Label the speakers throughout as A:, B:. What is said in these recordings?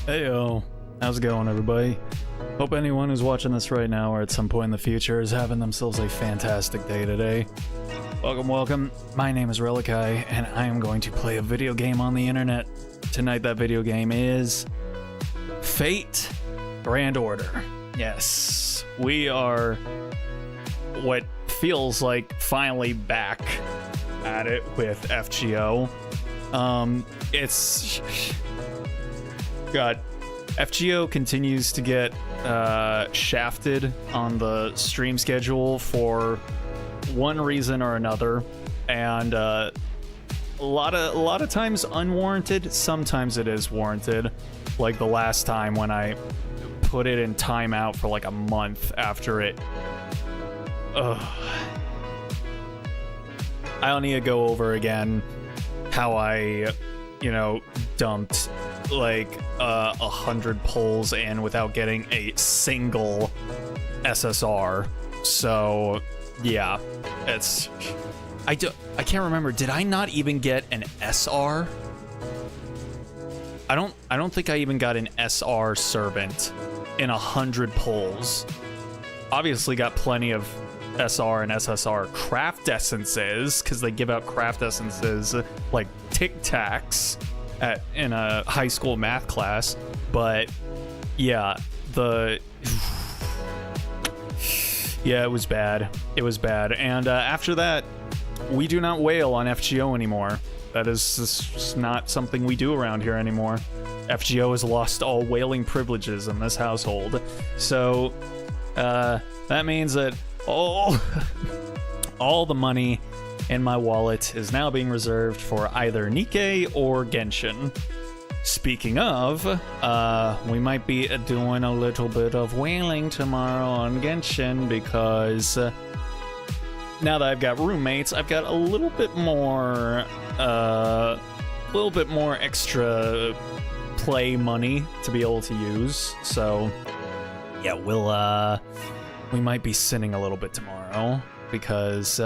A: Heyo, how's it going, everybody? Hope anyone who's watching this right now or at some point in the future is having themselves a fantastic day today. Welcome. My name is Relikai, and I am going to play a video game on the internet. Tonight, that video game is Fate Grand Order. Yes, we are what feels like finally back at it with FGO. God, FGO continues to get shafted on the stream schedule for one reason or another, and a lot of times unwarranted. Sometimes it is warranted, like the last time when I put it in timeout for like a month after it. I don't need to go over again how I, dumped like 100 pulls in without getting a single SSR. So yeah, I can't remember. Did I not even get an SR? I don't think I even got an SR servant in 100 pulls. Obviously got plenty of SR and SSR craft essences, because they give out craft essences like Tic Tacs in a high school math class. But yeah, it was bad. It was bad. And after that, we do not whale on FGO anymore. That is just not something we do around here anymore. FGO has lost all whaling privileges in this household. So that means that all the money in my wallet is now being reserved for either Nikkei or Genshin. Speaking of, we might be doing a little bit of whaling tomorrow on Genshin, because now that I've got roommates, I've got a little bit more extra play money to be able to use. So yeah, we might be sinning a little bit tomorrow, because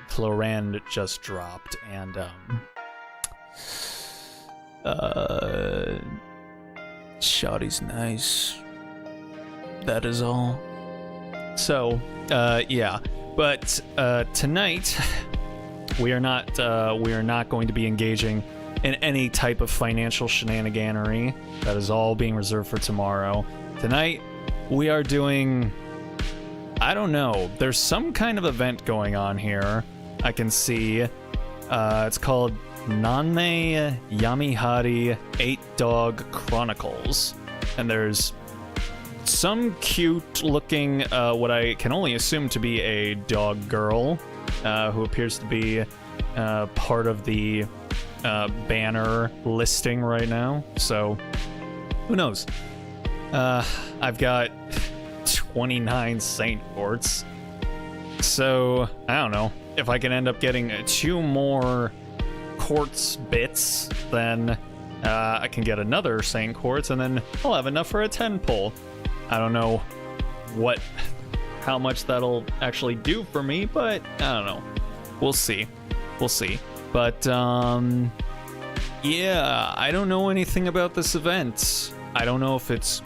A: Clorand just dropped, and Shoddy's nice. That is all. So yeah, but tonight we are not going to be engaging in any type of financial shenaniganery. That is all being reserved for tomorrow. Tonight we are doing, I don't know, there's some kind of event going on here. I can see it's called Nanne Yamihari 8 Dog Chronicles, and there's some cute looking what I can only assume to be a dog girl who appears to be part of the banner listing right now. So who knows? I've got 29 Saint Quartz, so I don't know if I can end up getting 2 more quartz bits, then I can get another Saint Quartz, and then I'll have enough for a 10 pull. I don't know how much that'll actually do for me, but I don't know. We'll see. But yeah, I don't know anything about this event. I don't know if it's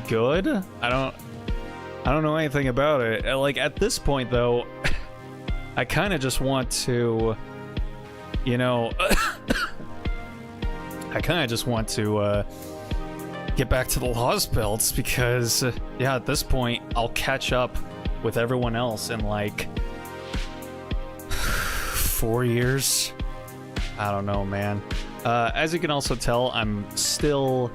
A: good. I don't know anything about it. Like, at this point though, I kind of just want to, I kind of just want to get back to the Lost Belts, because yeah, at this point I'll catch up with everyone else in like 4 years. I don't know, man. As you can also tell, I'm still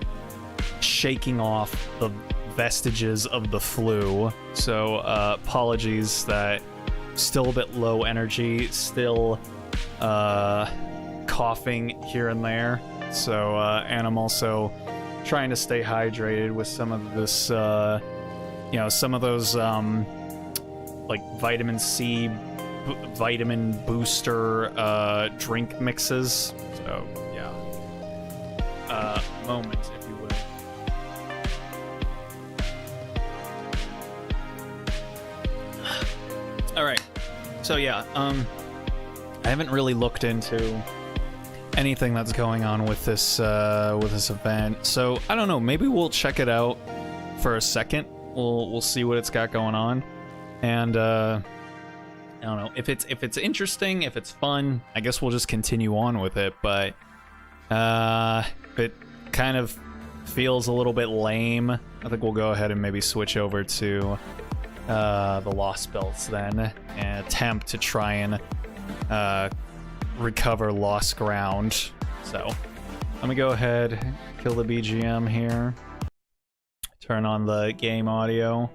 A: shaking off the vestiges of the flu, so apologies that still a bit low energy, still coughing here and there. So and I'm also trying to stay hydrated with some of this some of those like vitamin C vitamin booster drink mixes. So yeah, moment if you will. All right, so yeah, I haven't really looked into anything that's going on with this event. So I don't know. Maybe we'll check it out for a second. We'll see what it's got going on, and I don't know if it's interesting, if it's fun. I guess we'll just continue on with it. But if it kind of feels a little bit lame, I think we'll go ahead and maybe switch over to the Lost Belts then, and attempt to try and recover lost ground. So let me go ahead, kill the BGM here, turn on the game audio.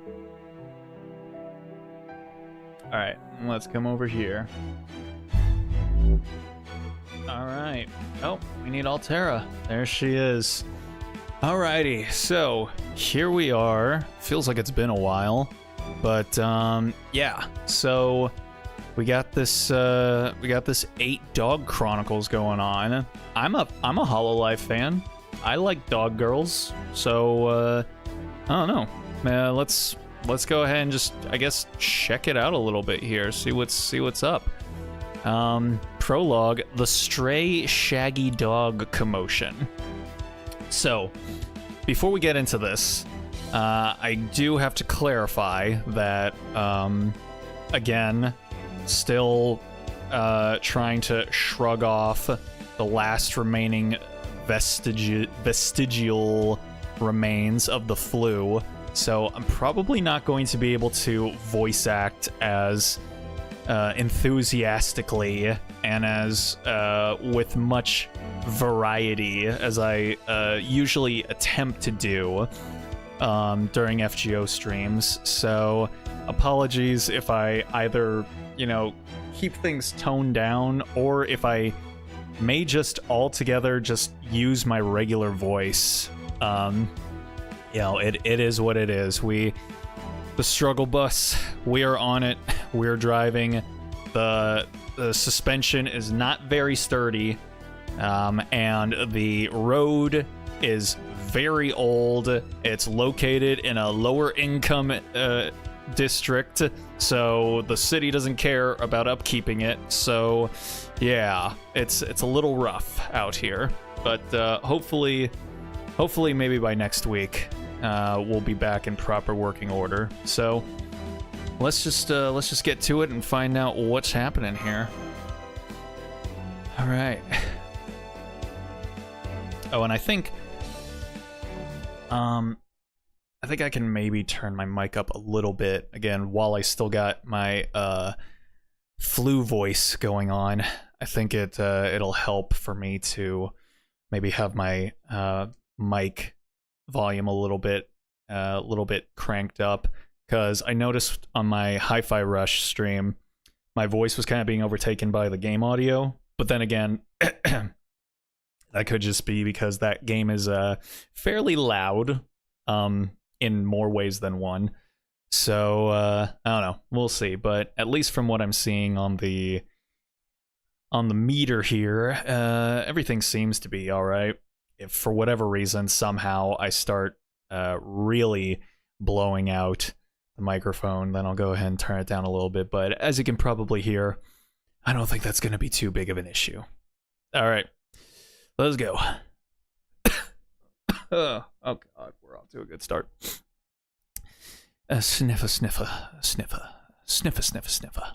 A: Alright, let's come over here. Alright. Oh, we need Altera. There she is. Alrighty, so here we are. Feels like it's been a while. But yeah, so we got this 8 Dog Chronicles going on. I'm a Hololive fan. I like dog girls, so I don't know. Let's go ahead and just, I guess, check it out a little bit here. See what's up. Prologue: The Stray Shaggy Dog Commotion. So, before we get into this, I do have to clarify that, again, still trying to shrug off the last remaining vestigial remains of the flu. So I'm probably not going to be able to voice act as enthusiastically and as with much variety as I usually attempt to do during FGO streams. So apologies if I either, keep things toned down, or if I may just altogether just use my regular voice. It is what it is. The struggle bus, we are on it. We're driving. The suspension is not very sturdy, and the road is very old. It's located in a lower income district, so the city doesn't care about upkeeping it. So yeah, it's a little rough out here, but hopefully maybe by next week we'll be back in proper working order. So let's just get to it and find out what's happening here. All right. Oh, and I think I can maybe turn my mic up a little bit again while I still got my flu voice going on. I think it'll help for me to maybe have my mic volume a little bit cranked up, because I noticed on my Hi-Fi Rush stream my voice was kind of being overtaken by the game audio. But then again, that could just be because that game is fairly loud in more ways than one. So I don't know, we'll see. But at least from what I'm seeing on the meter here, everything seems to be all right. If for whatever reason somehow I start really blowing out the microphone, then I'll go ahead and turn it down a little bit. But as you can probably hear, I don't think that's going to be too big of an issue. All right, let's go. Oh God, we're off to a good start. Sniffer, sniffer, sniffer, sniffer, sniffer, sniffer.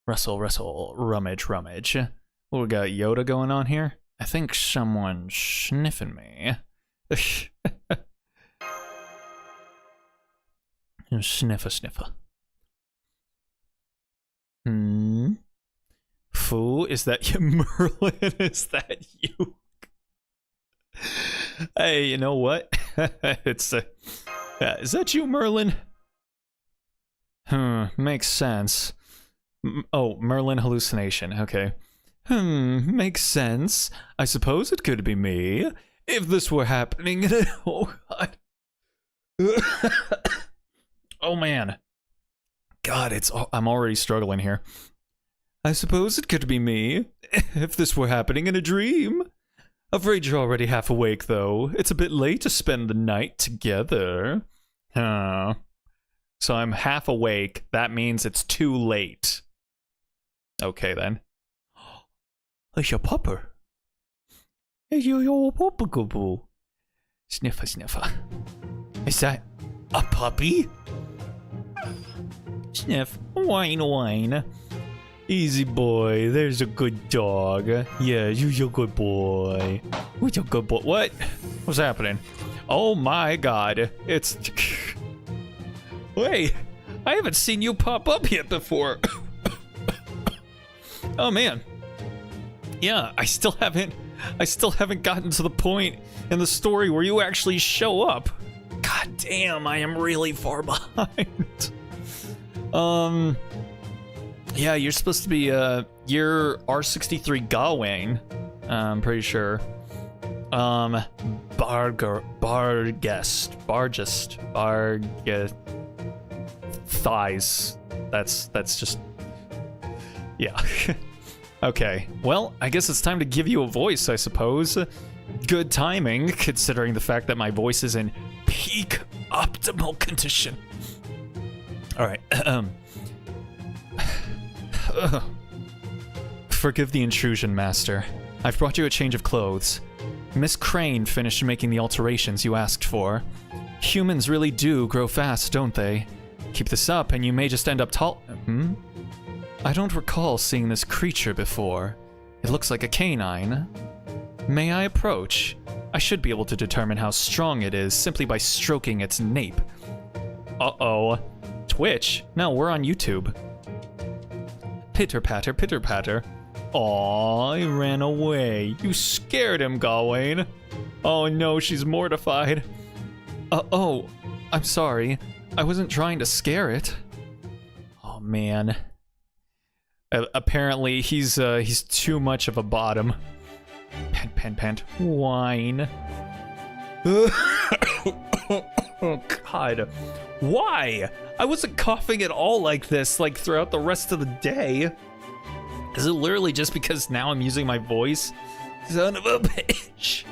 A: Rustle, rustle, rummage, rummage. What, we got Yoda going on here? I think someone's sniffing me. Sniffer, sniffer. Foo, is that you, Merlin? Is that you? Hey, you know what? It's is that you, Merlin? Makes sense. Oh, Merlin hallucination. Okay. Makes sense. I suppose it could be me. If this were happening in oh God. Oh man. God, I'm already struggling here. I suppose it could be me. If this were happening in a dream. Afraid you're already half awake, though. It's a bit late to spend the night together. So I'm half awake. That means it's too late. Okay, then. It's your pupper. Sniffer, sniffer. Is that a puppy? Sniff, whine, whine. Easy boy, there's a good dog. Yeah, you're a good boy. Who's a good boy? What? What's happening? Oh my god, it's... Wait, I haven't seen you pop up yet before. Oh man. Yeah, I still haven't gotten to the point in the story where you actually show up. God damn, I am really far behind. Yeah, you're supposed to be, you're R63 Gawain, I'm pretty sure. Thighs. That's just, yeah. Okay, well, I guess it's time to give you a voice, I suppose. Good timing, considering the fact that my voice is in peak optimal condition. Alright, Forgive the intrusion, Master. I've brought you a change of clothes. Miss Crane finished making the alterations you asked for. Humans really do grow fast, don't they? Keep this up and you may just end up tall— I don't recall seeing this creature before. It looks like a canine. May I approach? I should be able to determine how strong it is simply by stroking its nape. Uh-oh. Twitch? No, we're on YouTube. Pitter-patter, pitter-patter. Aw, he ran away. You scared him, Gawain. Oh no, she's mortified. Oh, I'm sorry. I wasn't trying to scare it. Oh man. Apparently, he's too much of a bottom. Pant, pant, pant. Whine. Oh god. Why? I wasn't coughing at all like this, like, throughout the rest of the day. Is it literally just because now I'm using my voice? Son of a bitch.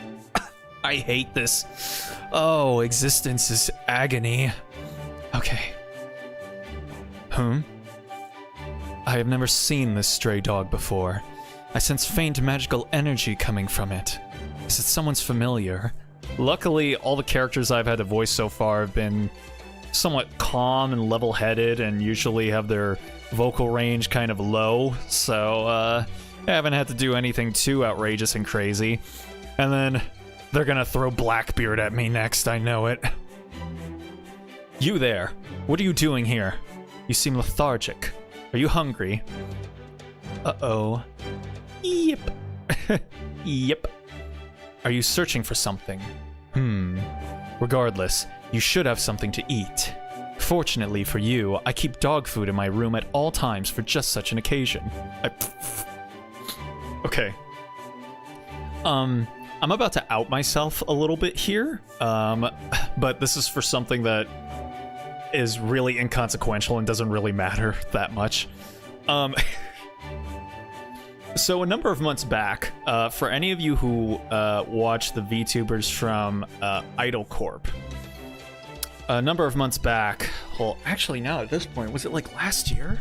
A: I hate this. Oh, existence is agony. Okay. I have never seen this stray dog before. I sense faint magical energy coming from it. Is it someone's familiar? Luckily, all the characters I've had to voice so far have been somewhat calm and level-headed and usually have their vocal range kind of low, so I haven't had to do anything too outrageous and crazy. And then they're gonna throw Blackbeard at me next, I know it. You there, what are you doing here? You seem lethargic. Are you hungry? Uh-oh. Yep. Yep. Are you searching for something? Regardless, you should have something to eat. Fortunately for you, I keep dog food in my room at all times for just such an occasion. Okay. I'm about to out myself a little bit here, but this is for something that is really inconsequential and doesn't really matter that much. So a number of months back, for any of you who watch the VTubers from Idol Corp, a number of months back, well, actually now at this point, was it like last year?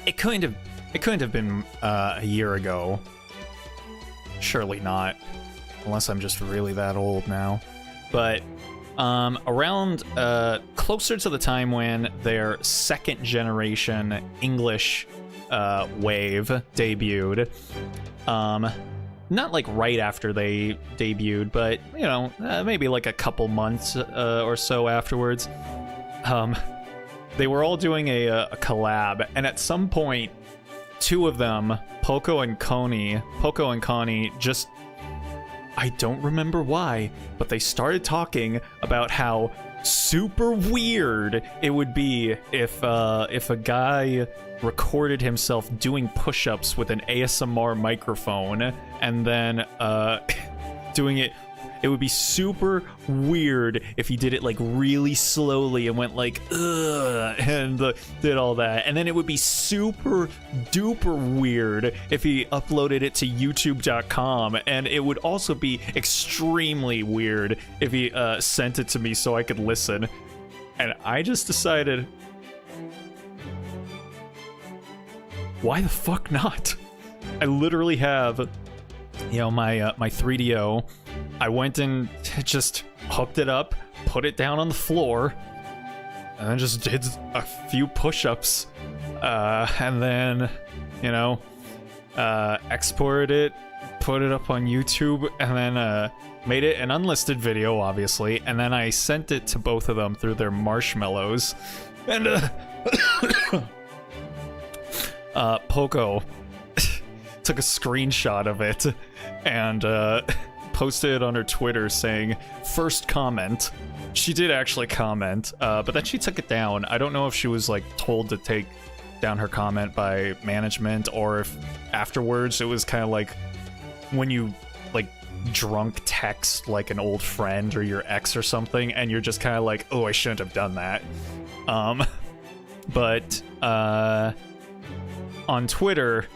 A: It couldn't have been a year ago. Surely not, unless I'm just really that old now. But around closer to the time when their second generation English wave debuted, not like right after they debuted, but you know, maybe like a couple months or so afterwards, they were all doing a collab, and at some point, two of them, Poco and Connie, just, I don't remember why, but they started talking about how super weird it would be if a guy recorded himself doing push-ups with an ASMR microphone and then doing it. It would be super weird if he did it like really slowly and went like ugh and did all that, and then it would be super duper weird if he uploaded it to youtube.com, and it would also be extremely weird if he sent it to me so I could listen. And I just decided, why the fuck not? I literally have my 3DO. I went and just hooked it up, put it down on the floor, and then just did a few push-ups, and then, exported it, put it up on YouTube, and then made it an unlisted video, obviously, and then I sent it to both of them through their marshmallows, and Poco took a screenshot of it and posted it on her Twitter saying, first comment. She did actually comment, but then she took it down. I don't know if she was like told to take down her comment by management, or if afterwards it was kind of like when you like drunk text like an old friend or your ex or something, and you're just kind of like, oh, I shouldn't have done that. But on Twitter,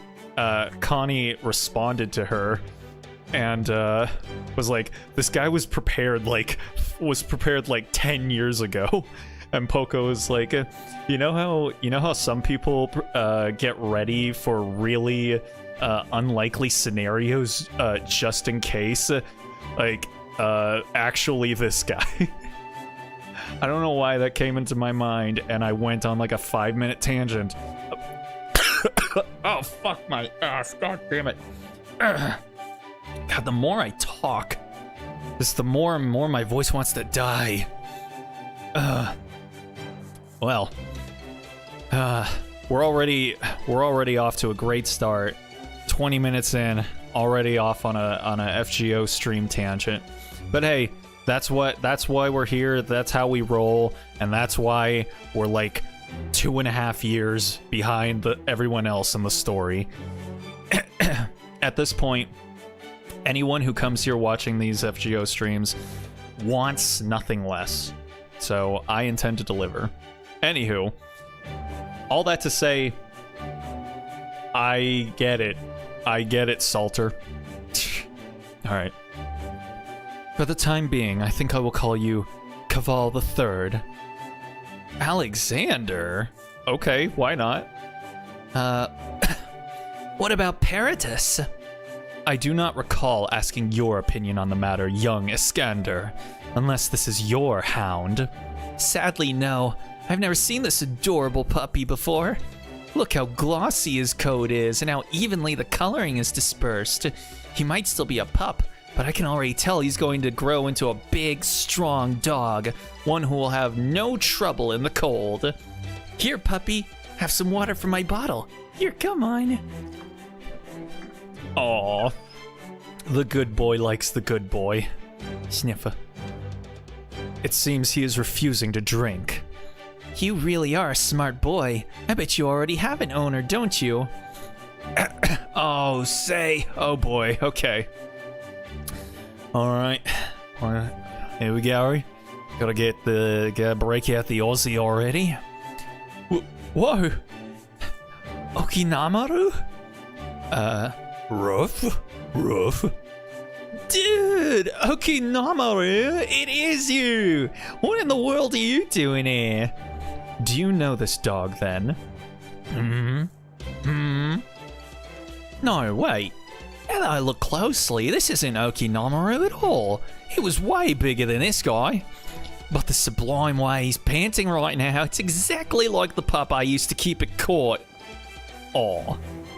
A: Connie responded to her and was like, this guy was prepared like 10 years ago. And Poco was like, you know how some people get ready for really unlikely scenarios just in case, like actually this guy. I don't know why that came into my mind, and I went on like a 5-minute tangent. Oh, fuck my ass. God damn it. God, the more I talk, just the more and more my voice wants to die. Well, we're already off to a great start. 20 minutes in, already off on a FGO stream tangent. But hey, that's why we're here. That's how we roll, and that's why we're like 2.5 years behind everyone else in the story. At this point, anyone who comes here watching these FGO streams wants nothing less. So I intend to deliver. Anywho, all that to say, I get it. I get it, Salter. Alright. For the time being, I think I will call you Caval the Third. Alexander? Okay, why not?
B: What about Peritus?
A: I do not recall asking your opinion on the matter, young Iskander, unless this is your hound.
B: Sadly, no. I've never seen this adorable puppy before. Look how glossy his coat is and how evenly the coloring is dispersed. He might still be a pup, but I can already tell he's going to grow into a big, strong dog, one who will have no trouble in the cold. Here, puppy, have some water from my bottle. Here, come on.
A: Aww. The good boy likes the good boy. Sniffer. It seems he is refusing to drink.
B: You really are a smart boy. I bet you already have an owner, don't you?
A: Oh, say. Oh boy, okay. Alright. Here we go. Gotta break out the Aussie already. Whoa.
B: Okinamaru?
A: Rough.
B: Dude, Okinamaru, it is you! What in the world are you doing here?
A: Do you know this dog, then?
B: No, wait. Now that I look closely, this isn't Okinamaru at all. He was way bigger than this guy. But the sublime way he's panting right now, it's exactly like the pup I used to keep at court. Aw.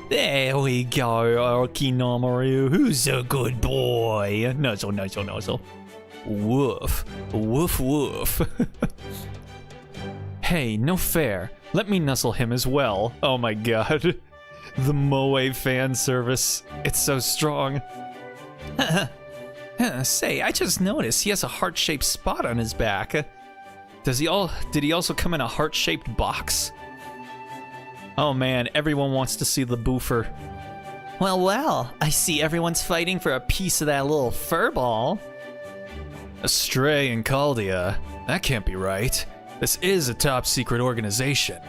B: There we go, Okinamaru. Who's a good boy? Nuzzle. Woof. Woof.
A: Hey, no fair. Let me nuzzle him as well. Oh my god. The Moe fan service. It's so strong.
B: Say, I just noticed he has a heart-shaped spot on his back.
A: Did he also come in a heart-shaped box? Oh man, everyone wants to see the boofer.
B: Well, I see everyone's fighting for a piece of that little furball.
A: Astray and Caldia. That can't be right. This is a top-secret organization.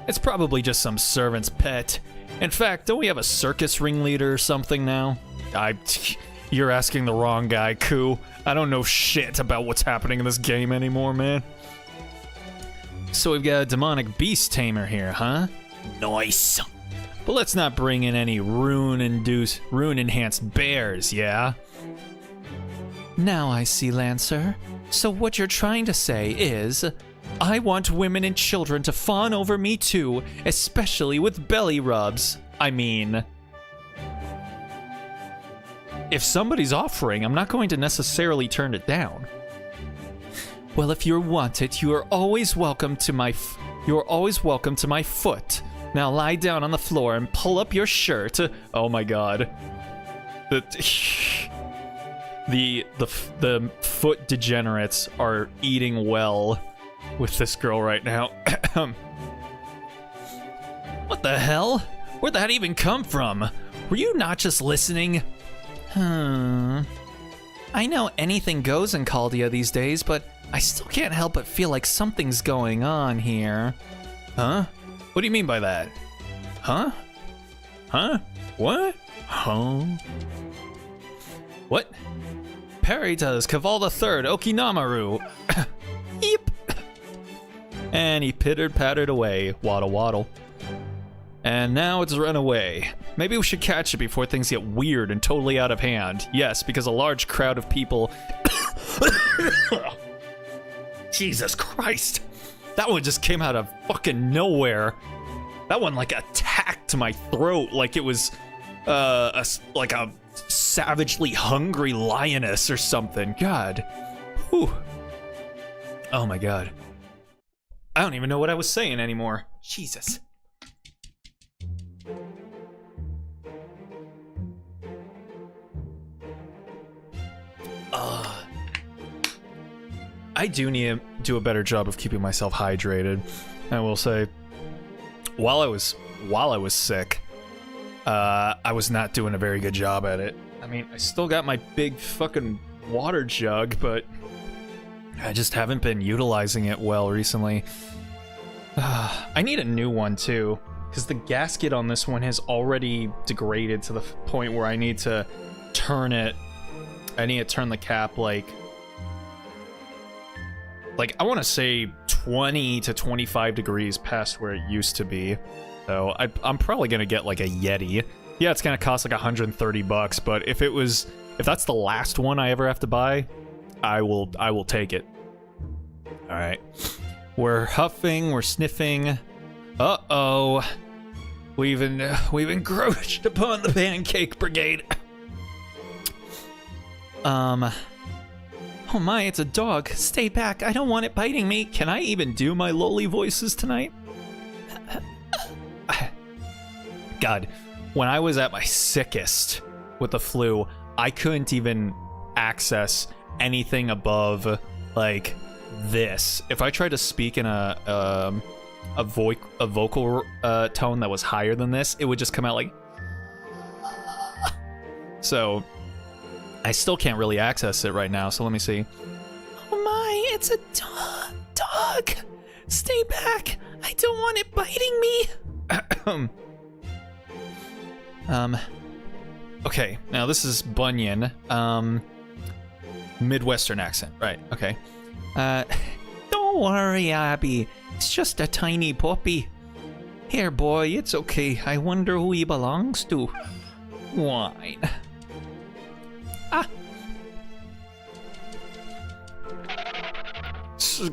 A: It's probably just some servant's pet. In fact, don't we have a circus ringleader or something now? You're asking the wrong guy, Koo. I don't know shit about what's happening in this game anymore, man. So we've got a demonic beast tamer here, huh?
B: Nice.
A: But let's not bring in any rune-enhanced bears, yeah?
B: Now I see, Lancer. So what you're trying to say is, I want women and children to fawn over me too, especially with belly rubs. I mean,
A: if somebody's offering, I'm not going to necessarily turn it down.
B: well, if you're wanted, you are always welcome to my foot. Now lie down on the floor and pull up your shirt.
A: Oh my god. The foot degenerates are eating well with this girl right now.
B: What the hell? Where'd that even come from? Were you not just listening? I know anything goes in Caldia these days, but I still can't help but feel like something's going on here.
A: Huh? What do you mean by that? Huh? Huh? What? Huh? What? Peritas Kaval III Okinamaru.
B: Yep.
A: And he pitter-pattered away, waddle-waddle. And now it's run away. Maybe we should catch it before things get weird and totally out of hand. Yes, because a large crowd of people... Jesus Christ! That one just came out of fucking nowhere. That one like attacked my throat like it was like a savagely hungry lioness or something. God. Whew. Oh my god. I don't even know what I was saying anymore. Jesus. I do need to do a better job of keeping myself hydrated. I will say, while I was sick, I was not doing a very good job at it. I mean, I still got my big fucking water jug, but I just haven't been utilizing it well recently. I need a new one too, because the gasket on this one has already degraded to the point where I need to turn it. I need to turn the cap like I want to say 20 to 25 degrees past where it used to be. So I'm probably gonna get like a Yeti. Yeah, it's gonna cost like $130, but if that's the last one I ever have to buy, I will take it. All right, we're huffing, we're sniffing. Uh-oh, we've encroached upon the pancake brigade.
B: Oh my, it's a dog. Stay back. I don't want it biting me.
A: Can I even do my lowly voices tonight? God, when I was at my sickest with the flu, I couldn't even access anything above like this. If I tried to speak in a vocal tone that was higher than this, it would just come out like. So I still can't really access it right now, so let me see.
B: Oh my, it's a dog. Stay back. I don't want it biting me.
A: Okay, now this is Bunyan. Midwestern accent, right, okay.
B: Don't worry, Abby. It's just a tiny puppy. Here, boy, it's okay. I wonder who he belongs to. Wine. Ah!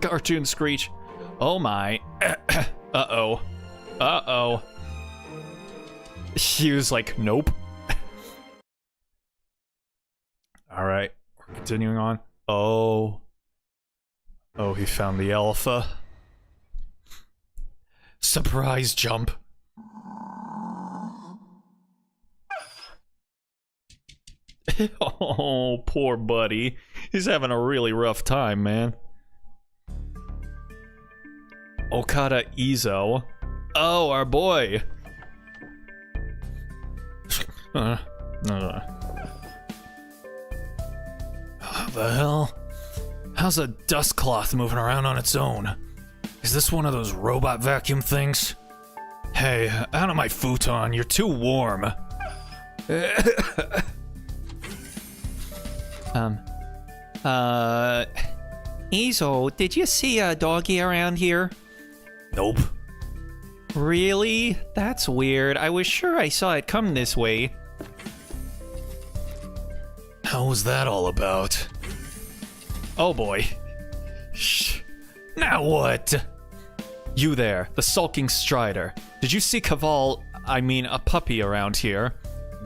A: Cartoon screech. Oh my. Uh-oh. Uh-oh. He was like, nope. Alright, we're continuing on. Oh. Oh, he found the alpha. Surprise jump. Oh, poor buddy. He's having a really rough time, man. Okada Izo. Oh, our boy. What the hell? How's a dust cloth moving around on its own? Is this one of those robot vacuum things? Hey, out of my futon, you're too warm.
B: Izo, did you see a doggy around here?
A: Nope.
B: Really? That's weird. I was sure I saw it come this way.
A: How was that all about?
B: Oh boy.
A: Shh.
B: Now what? You there, the sulking strider. Did you see a puppy around here?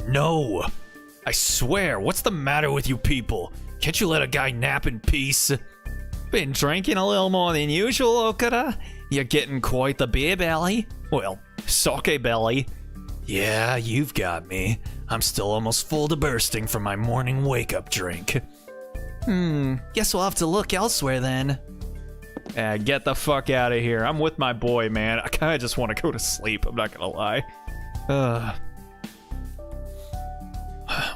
A: No.
B: I swear, what's the matter with you people? Can't you let a guy nap in peace? Been drinking a little more than usual, Okada? You're getting quite the beer belly. Well, sake belly.
A: Yeah, you've got me. I'm still almost full to bursting from my morning wake-up drink.
B: Guess we'll have to look elsewhere then. Get the fuck out of here. I'm with my boy, man. I kinda just want to go to sleep, I'm not gonna lie.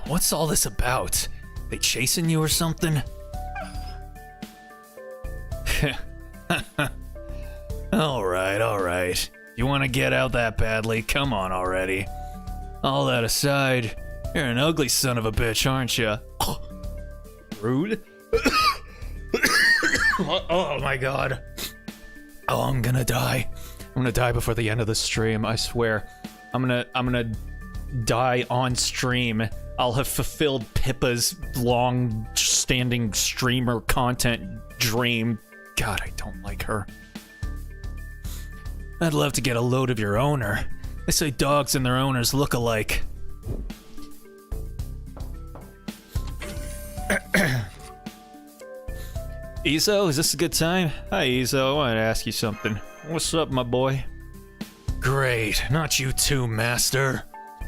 A: What's all this about? They chasing you or something? Alright. You want to get out that badly? Come on already. All that aside, you're an ugly son of a bitch, aren't you? Oh. Rude? Oh my god. Oh, I'm gonna die. I'm gonna die before the end of the stream, I swear. I'm gonna die on stream. I'll have fulfilled Pippa's long-standing streamer content dream. God, I don't like her. I'd love to get a load of your owner. They say dogs and their owners look alike.
B: Izo, is this a good time? Hi, Izo. I wanted to ask you something. What's up, my boy?
A: Great. Not you too, master.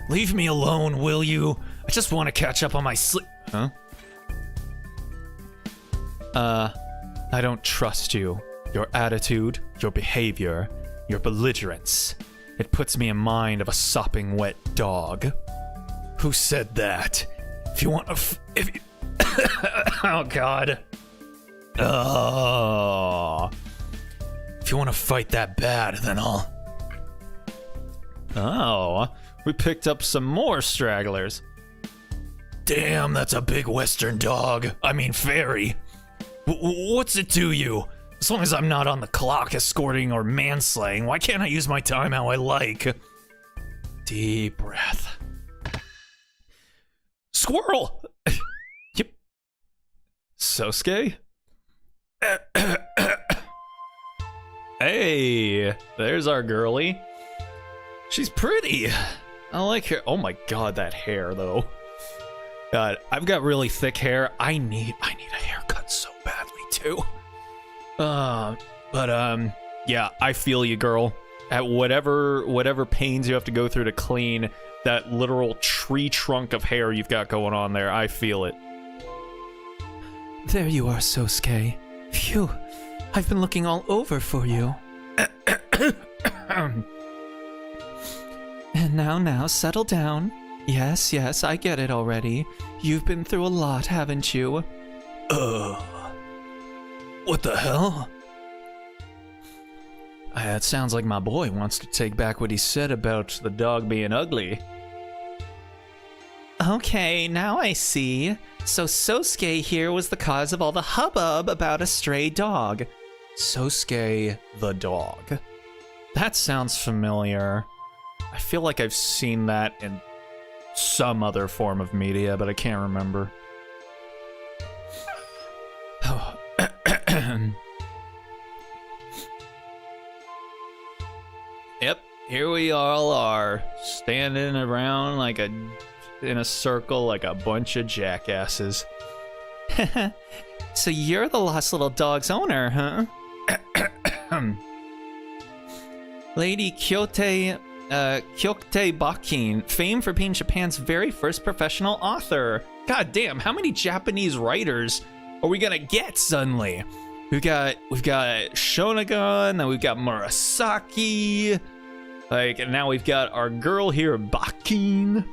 A: Leave me alone, will you? I just want to catch up on my sleep.
B: Huh? I don't trust you. Your attitude, your behavior, your belligerence. It puts me in mind of a sopping wet dog.
A: Who said that? If you want to oh god. Oh. If you want to fight that bad, then I'll...
B: Oh, we picked up some more stragglers.
A: Damn, that's a big western dog. I mean fairy. What's it to you? As long as I'm not on the clock escorting or manslaying, why can't I use my time how I like? Deep breath.
B: Squirrel! Yep. Sosuke? Hey, there's our girlie. She's pretty. I like her. Oh my god, that hair though. God, I've got really thick hair. I need a haircut so badly too. Yeah, I feel you, girl. At whatever pains you have to go through to clean that literal tree trunk of hair you've got going on there, I feel it.
C: There you are, Sosuke. Phew, I've been looking all over for you. And now, settle down. Yes, I get it already. You've been through a lot, haven't you?
A: What the hell?
B: It sounds like my boy wants to take back what he said about the dog being ugly.
C: Okay, now I see. So Sosuke here was the cause of all the hubbub about a stray dog.
B: Sosuke the dog. That sounds familiar. I feel like I've seen that in some other form of media, but I can't remember.
A: Oh.
B: Yep, here we all are, standing around in a circle like a bunch of jackasses.
C: So you're the lost little dog's owner, huh? Lady Kyote Bakin, famed for being Japan's very first professional author.
B: God damn, how many Japanese writers are we gonna get suddenly? We've got Shonagon, then we've got Murasaki, and now we've got our girl here, Bakin.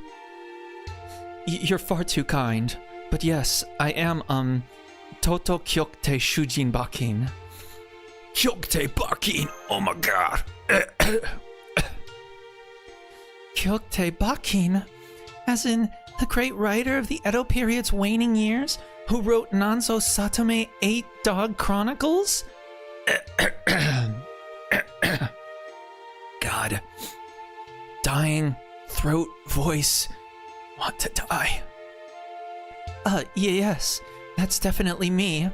C: You're far too kind, but yes, I am Toto Kyokte Shujin Bakin.
A: Kyokte Bakin, oh my god.
C: Kyokte Bakin, as in the great writer of the Edo period's waning years, who wrote Nanzo Satome 8 Dog Chronicles?
A: God
B: God. Dying, throat, voice, want to die.
C: Yes, that's definitely me.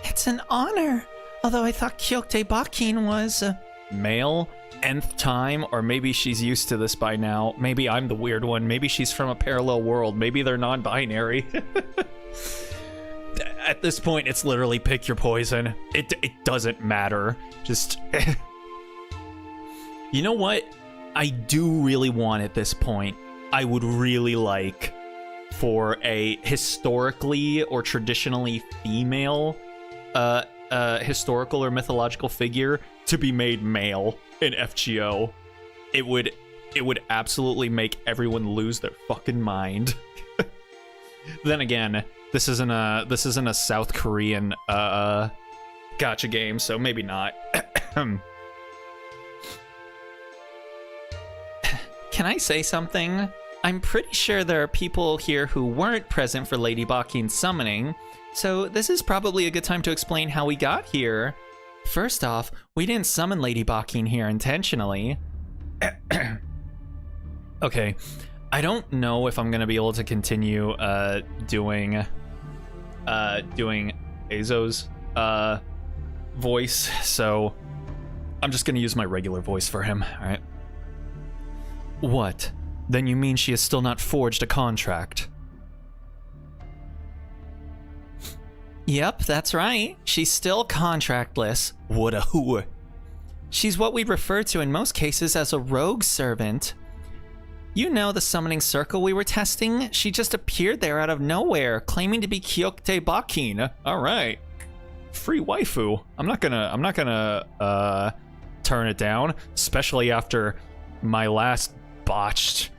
C: It's an honor. Although I thought Kyokte Bakin was,
A: Male, nth time, or maybe she's used to this by now. Maybe I'm the weird one. Maybe she's from a parallel world. Maybe they're non-binary. At this point, it's literally pick your poison. It doesn't matter. Just... You know what? I do really want at this point, I would really like for a historically or traditionally female historical or mythological figure to be made male in FGO. It would absolutely make everyone lose their fucking mind. Then again, this isn't a South Korean gacha game, so maybe not.
C: Can I say something? I'm pretty sure there are people here who weren't present for Lady Bakin's summoning, so this is probably a good time to explain how we got here. First off, we didn't summon Lady Bakin here intentionally.
A: Okay, I don't know if I'm gonna be able to continue doing Azo's voice, so I'm just gonna use my regular voice for him. All right. What? Then you mean she has still not forged a contract?
C: Yep, that's right. She's still contractless.
A: What a whore.
C: She's what we'd refer to in most cases as a rogue servant. You know the summoning circle we were testing? She just appeared there out of nowhere, claiming to be Kyokte Bakin.
A: All right. Free waifu. I'm not gonna turn it down, especially after my last botched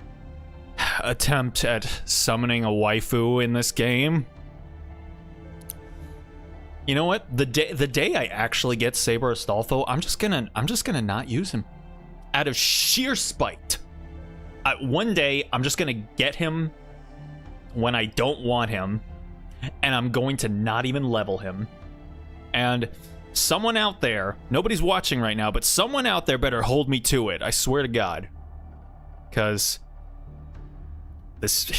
A: attempt at summoning a waifu in this game. You know what? The day I actually get Saber Astolfo, I'm just gonna not use him out of sheer spite. One day I'm just gonna get him when I don't want him, and I'm going to not even level him. And someone out there, nobody's watching right now, but someone out there better hold me to it. I swear to God. Because this...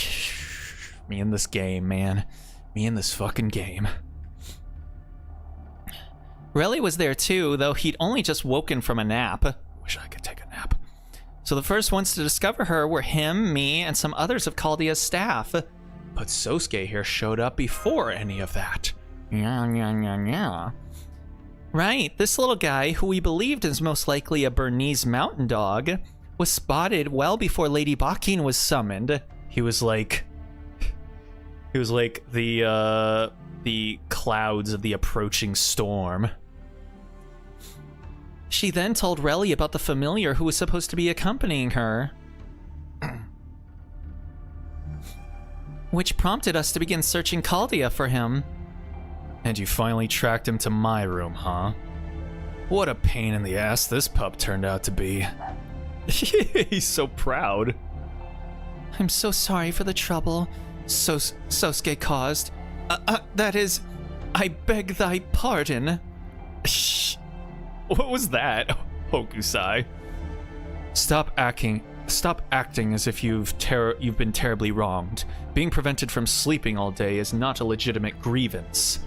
A: me in this game, man. Me in this fucking game.
C: Relly was there too, though he'd only just woken from a nap.
A: Wish I could take a nap.
C: So the first ones to discover her were him, me, and some others of Caldea's staff.
A: But Sosuke here showed up before any of that.
C: Yeah. Right, this little guy, who we believed is most likely a Bernese mountain dog, was spotted well before Lady Bakin was summoned.
A: He was like the clouds of the approaching storm.
C: She then told Relly about the familiar who was supposed to be accompanying her, which prompted us to begin searching Chaldea for him.
A: And you finally tracked him to my room, huh? What a pain in the ass this pup turned out to be. He's so proud.
C: I'm so sorry for the trouble Sosuke caused. That is, I beg thy pardon.
A: Shh. What was that, Hokusai? Stop acting as if you've been terribly wronged. Being prevented from sleeping all day is not a legitimate grievance.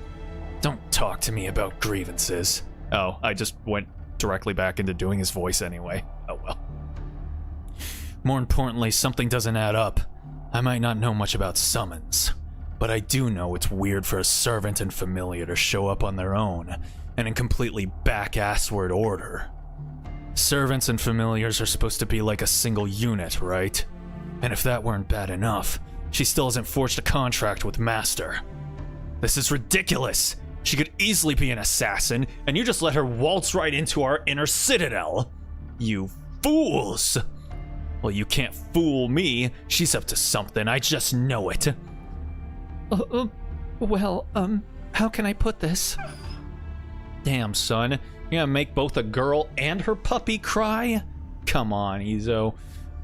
A: Don't talk to me about grievances. Oh, I just went directly back into doing his voice anyway. Oh well. More importantly, something doesn't add up. I might not know much about summons, but I do know it's weird for a servant and familiar to show up on their own and in completely back-assward order. Servants and familiars are supposed to be like a single unit, right? And if that weren't bad enough, she still hasn't forged a contract with Master. This is ridiculous! She could easily be an assassin, and you just let her waltz right into our inner citadel! You fools! Well, you can't fool me. She's up to something, I just know it.
C: How can I put this?
A: Damn, son. You're gonna make both a girl and her puppy cry? Come on, Izo.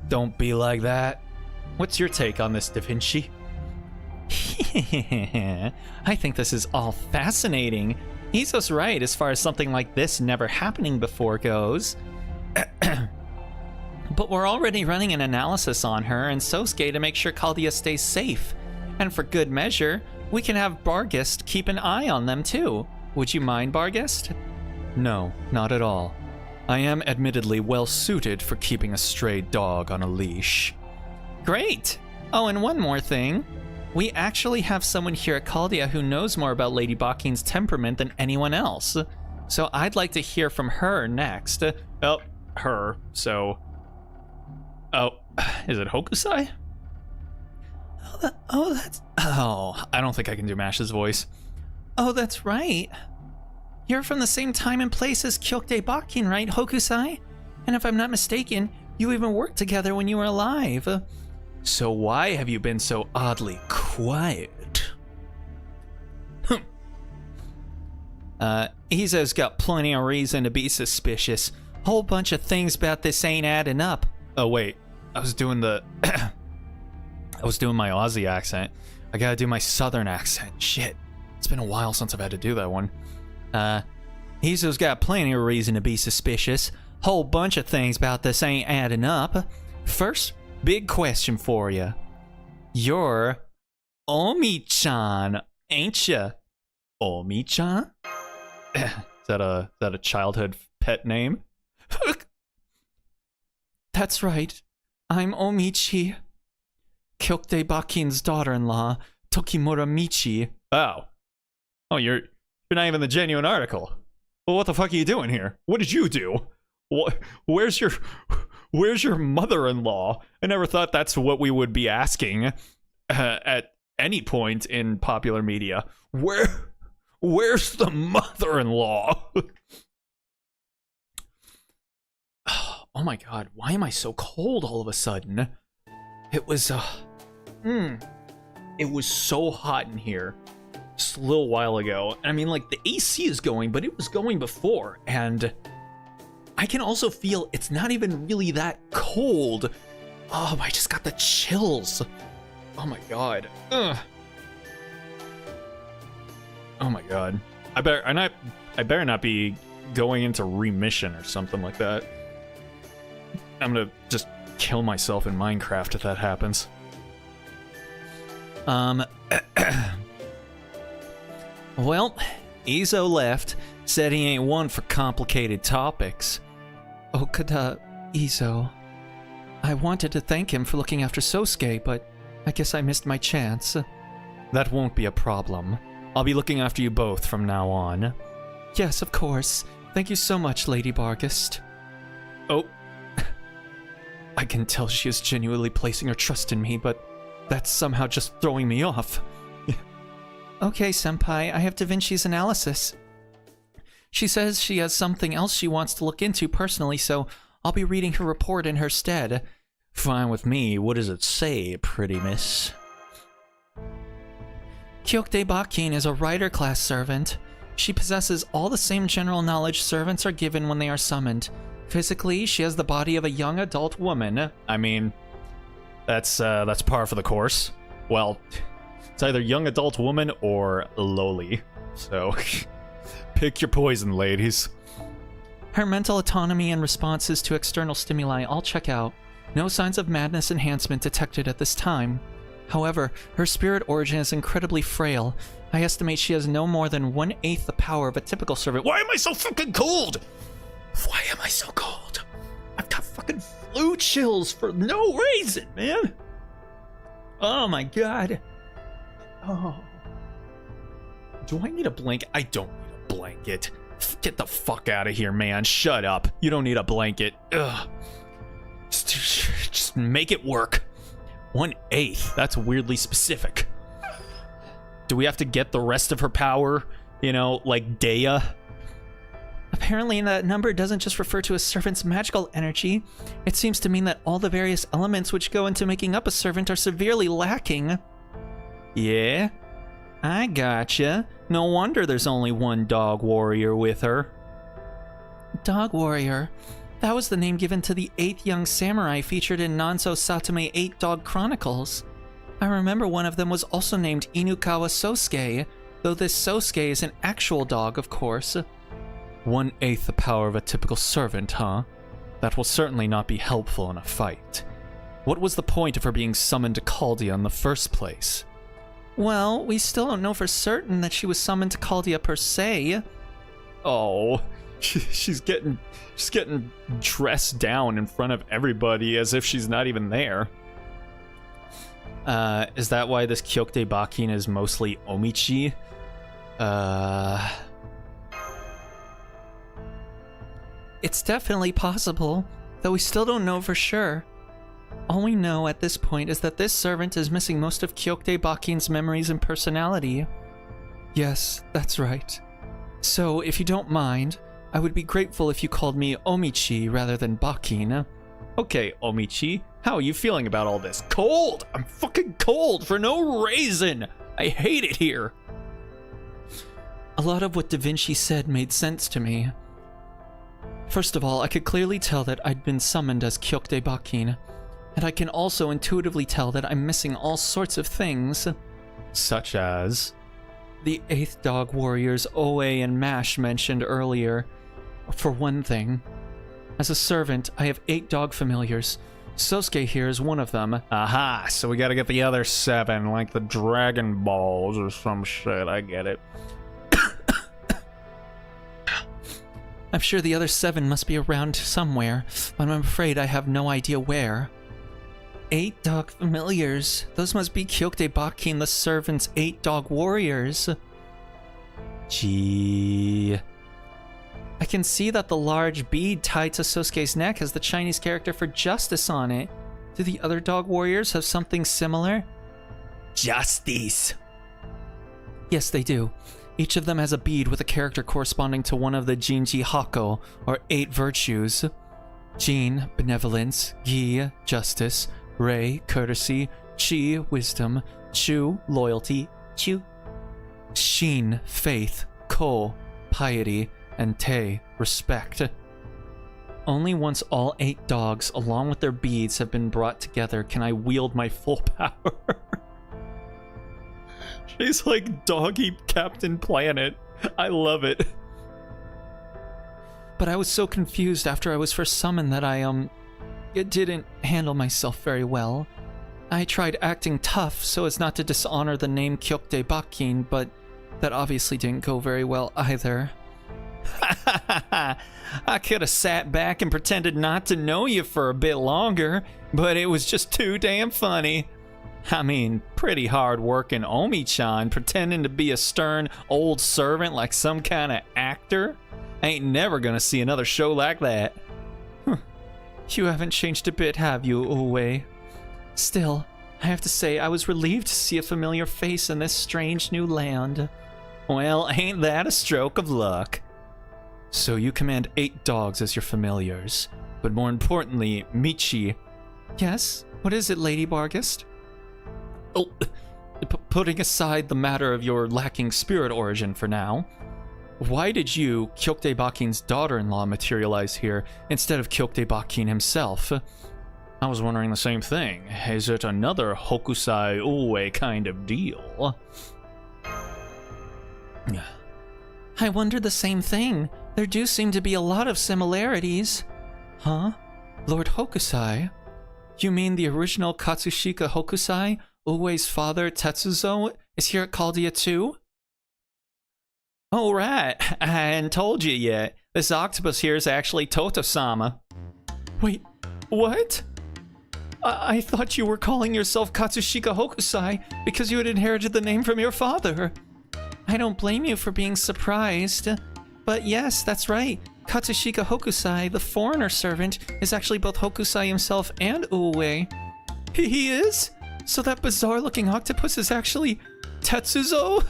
A: Don't be like that. What's your take on this, Da Vinci?
C: I think this is all fascinating. Izo's right as far as something like this never happening before goes. But we're already running an analysis on her and Sosuke to make sure Caldia stays safe. And for good measure, we can have Bargist keep an eye on them too. Would you mind, Bargist?
A: No, not at all. I am admittedly well suited for keeping a stray dog on a leash.
C: Great! Oh, and one more thing. We actually have someone here at Caldia who knows more about Lady Bakine's temperament than anyone else. So I'd like to hear from her next.
A: Oh, her, so... Oh, is it Hokusai? Oh, I don't think I can do Mash's voice.
C: Oh, that's right. You're from the same time and place as Kyokde Bakine, right, Hokusai? And if I'm not mistaken, you even worked together when you were alive.
A: So why have you been so oddly quiet?
C: Izo's got plenty of reason to be suspicious. Whole bunch of things about this ain't adding up.
A: Oh wait, I was doing the... I was doing my Aussie accent. I gotta do my southern accent. Shit, it's been a while since I've had to do that one.
C: Izo's got plenty of reason to be suspicious. Whole bunch of things about this ain't adding up. First, big question for you. You're Omi-chan, ain't ya?
A: Omi-chan? Is that a childhood pet name?
C: That's right. I'm Omichi. Kyokde Bakine's daughter-in-law, Tokimura Michi.
A: Oh, you're not even the genuine article. Well, what the fuck are you doing here? What did you do? Where's your mother-in-law? I never thought that's what we would be asking at any point in popular media. Where's the mother-in-law? Oh my god, why am I so cold all of a sudden? It was so hot in here just a little while ago. I mean, like, the AC is going, but it was going before, and I can also feel it's not even really that cold. Oh, I just got the chills. Oh my god. Ugh. Oh my god. I better not be going into remission or something like that. I'm gonna just kill myself in Minecraft if that happens.
C: Well, Izo left, said he ain't one for complicated topics. Okada, Izo. I wanted to thank him for looking after Sosuke, but I guess I missed my chance.
A: That won't be a problem. I'll be looking after you both from now on.
C: Yes, of course. Thank you so much, Lady Bargist.
A: Oh. I can tell she is genuinely placing her trust in me, but that's somehow just throwing me off.
C: Okay, Senpai, I have Da Vinci's analysis. She says she has something else she wants to look into personally, so I'll be reading her report in her stead.
A: Fine with me. What does it say, pretty miss?
C: Kyokde Bakine is a rider class servant. She possesses all the same general knowledge servants are given when they are summoned. Physically, she has the body of a young adult woman.
A: I mean, that's par for the course. Well, it's either young adult woman or lowly. So, pick your poison, ladies.
C: Her mental autonomy and responses to external stimuli all check out. No signs of madness enhancement detected at this time. However, her spirit origin is incredibly frail. I estimate she has no more than 1/8 the power of a typical servant.
A: Why am I so fucking cold? Why am I so cold? I've got fucking flu chills for no reason, man. Oh my god. Oh. Do I need a blanket? I don't need a blanket. Get the fuck out of here, man. Shut up. You don't need a blanket. Ugh. Just make it work. 1/8. That's weirdly specific. Do we have to get the rest of her power? You know, like Dea?
C: Apparently that number doesn't just refer to a servant's magical energy. It seems to mean that all the various elements which go into making up a servant are severely lacking.
A: Yeah?
C: I gotcha. No wonder there's only one dog warrior with her. Dog warrior? That was the name given to the 8th young samurai featured in Nanzo Satome 8 Dog Chronicles. I remember one of them was also named Inukawa Sosuke, though this Sosuke is an actual dog, of course.
A: 1/8 the power of a typical servant, huh? That will certainly not be helpful in a fight. What was the point of her being summoned to Chaldea in the first place?
C: Well, we still don't know for certain that she was summoned to Chaldea per se.
A: Oh, she's getting dressed down in front of everybody as if she's not even there. Is that why this Kyokte Bakin is mostly Omichi?
C: It's definitely possible, though we still don't know for sure. All we know at this point is that this servant is missing most of Kyokte Bakin's memories and personality. Yes, that's right. So, if you don't mind, I would be grateful if you called me Omichi rather than Bakin.
A: Okay, Omichi, how are you feeling about all this? Cold! I'm fucking cold for no reason! I hate it here!
C: A lot of what Da Vinci said made sense to me. First of all, I could clearly tell that I'd been summoned as Kyokte Bakin, and I can also intuitively tell that I'm missing all sorts of things.
A: Such as?
C: The 8th Dog Warriors Oe and Mash mentioned earlier. For one thing, as a servant, I have 8 dog familiars. Sosuke here is one of them.
A: Aha, so we gotta get the other 7, like the Dragon Balls or some shit, I get it.
C: I'm sure the other 7 must be around somewhere, but I'm afraid I have no idea where. 8 dog familiars. Those must be Kyokte Bakin the servant's 8 dog warriors.
A: Gee.
C: I can see that the large bead tied to Sosuke's neck has the Chinese character for justice on it. Do the other dog warriors have something similar?
B: Justice.
C: Yes, they do. Each of them has a bead with a character corresponding to one of the Jinji Hako, or 8 virtues. Jin, benevolence. Gi, justice. Rei, courtesy. Chi, wisdom. Chu, loyalty. Chu. Shin, faith. Ko, piety. And Te, respect. Only once all 8 dogs, along with their beads, have been brought together can I wield my full power.
A: She's like Doggy Captain Planet. I love it.
C: But I was so confused after I was first summoned that I didn't handle myself very well. I tried acting tough so as not to dishonor the name Kyokte Bakin, but that obviously didn't go very well either.
A: I could have sat back and pretended not to know you for a bit longer, but it was just too damn funny. I mean, pretty hard-working Omi-chan pretending to be a stern old servant like some kind of actor. Ain't never gonna see another show like that.
C: You haven't changed a bit, have you, Uwe? Still, I have to say I was relieved to see a familiar face in this strange new land.
A: Well, ain't that a stroke of luck?
C: So you command 8 dogs as your familiars, but more importantly, Michi. Yes? What is it, Lady Bargist?
A: Oh, putting aside the matter of your lacking spirit origin for now, why did you, Kyokte Bakin's daughter-in-law, materialize here instead of Kyokte Bakin himself? I was wondering the same thing. Is it another Hokusai Uwe kind of deal?
C: I wondered the same thing. There do seem to be a lot of similarities. Huh? Lord Hokusai? You mean the original Katsushika Hokusai, Uwe's father Tetsuzo, is here at Chaldea too?
A: Oh right, I hadn't told you yet. This octopus here is actually Toto-sama.
C: Wait, what? I thought you were calling yourself Katsushika Hokusai because you had inherited the name from your father. I don't blame you for being surprised. But yes, that's right. Katsushika Hokusai, the foreigner servant, is actually both Hokusai himself and Uwe. He is? So that bizarre-looking octopus is actually Tetsuzo?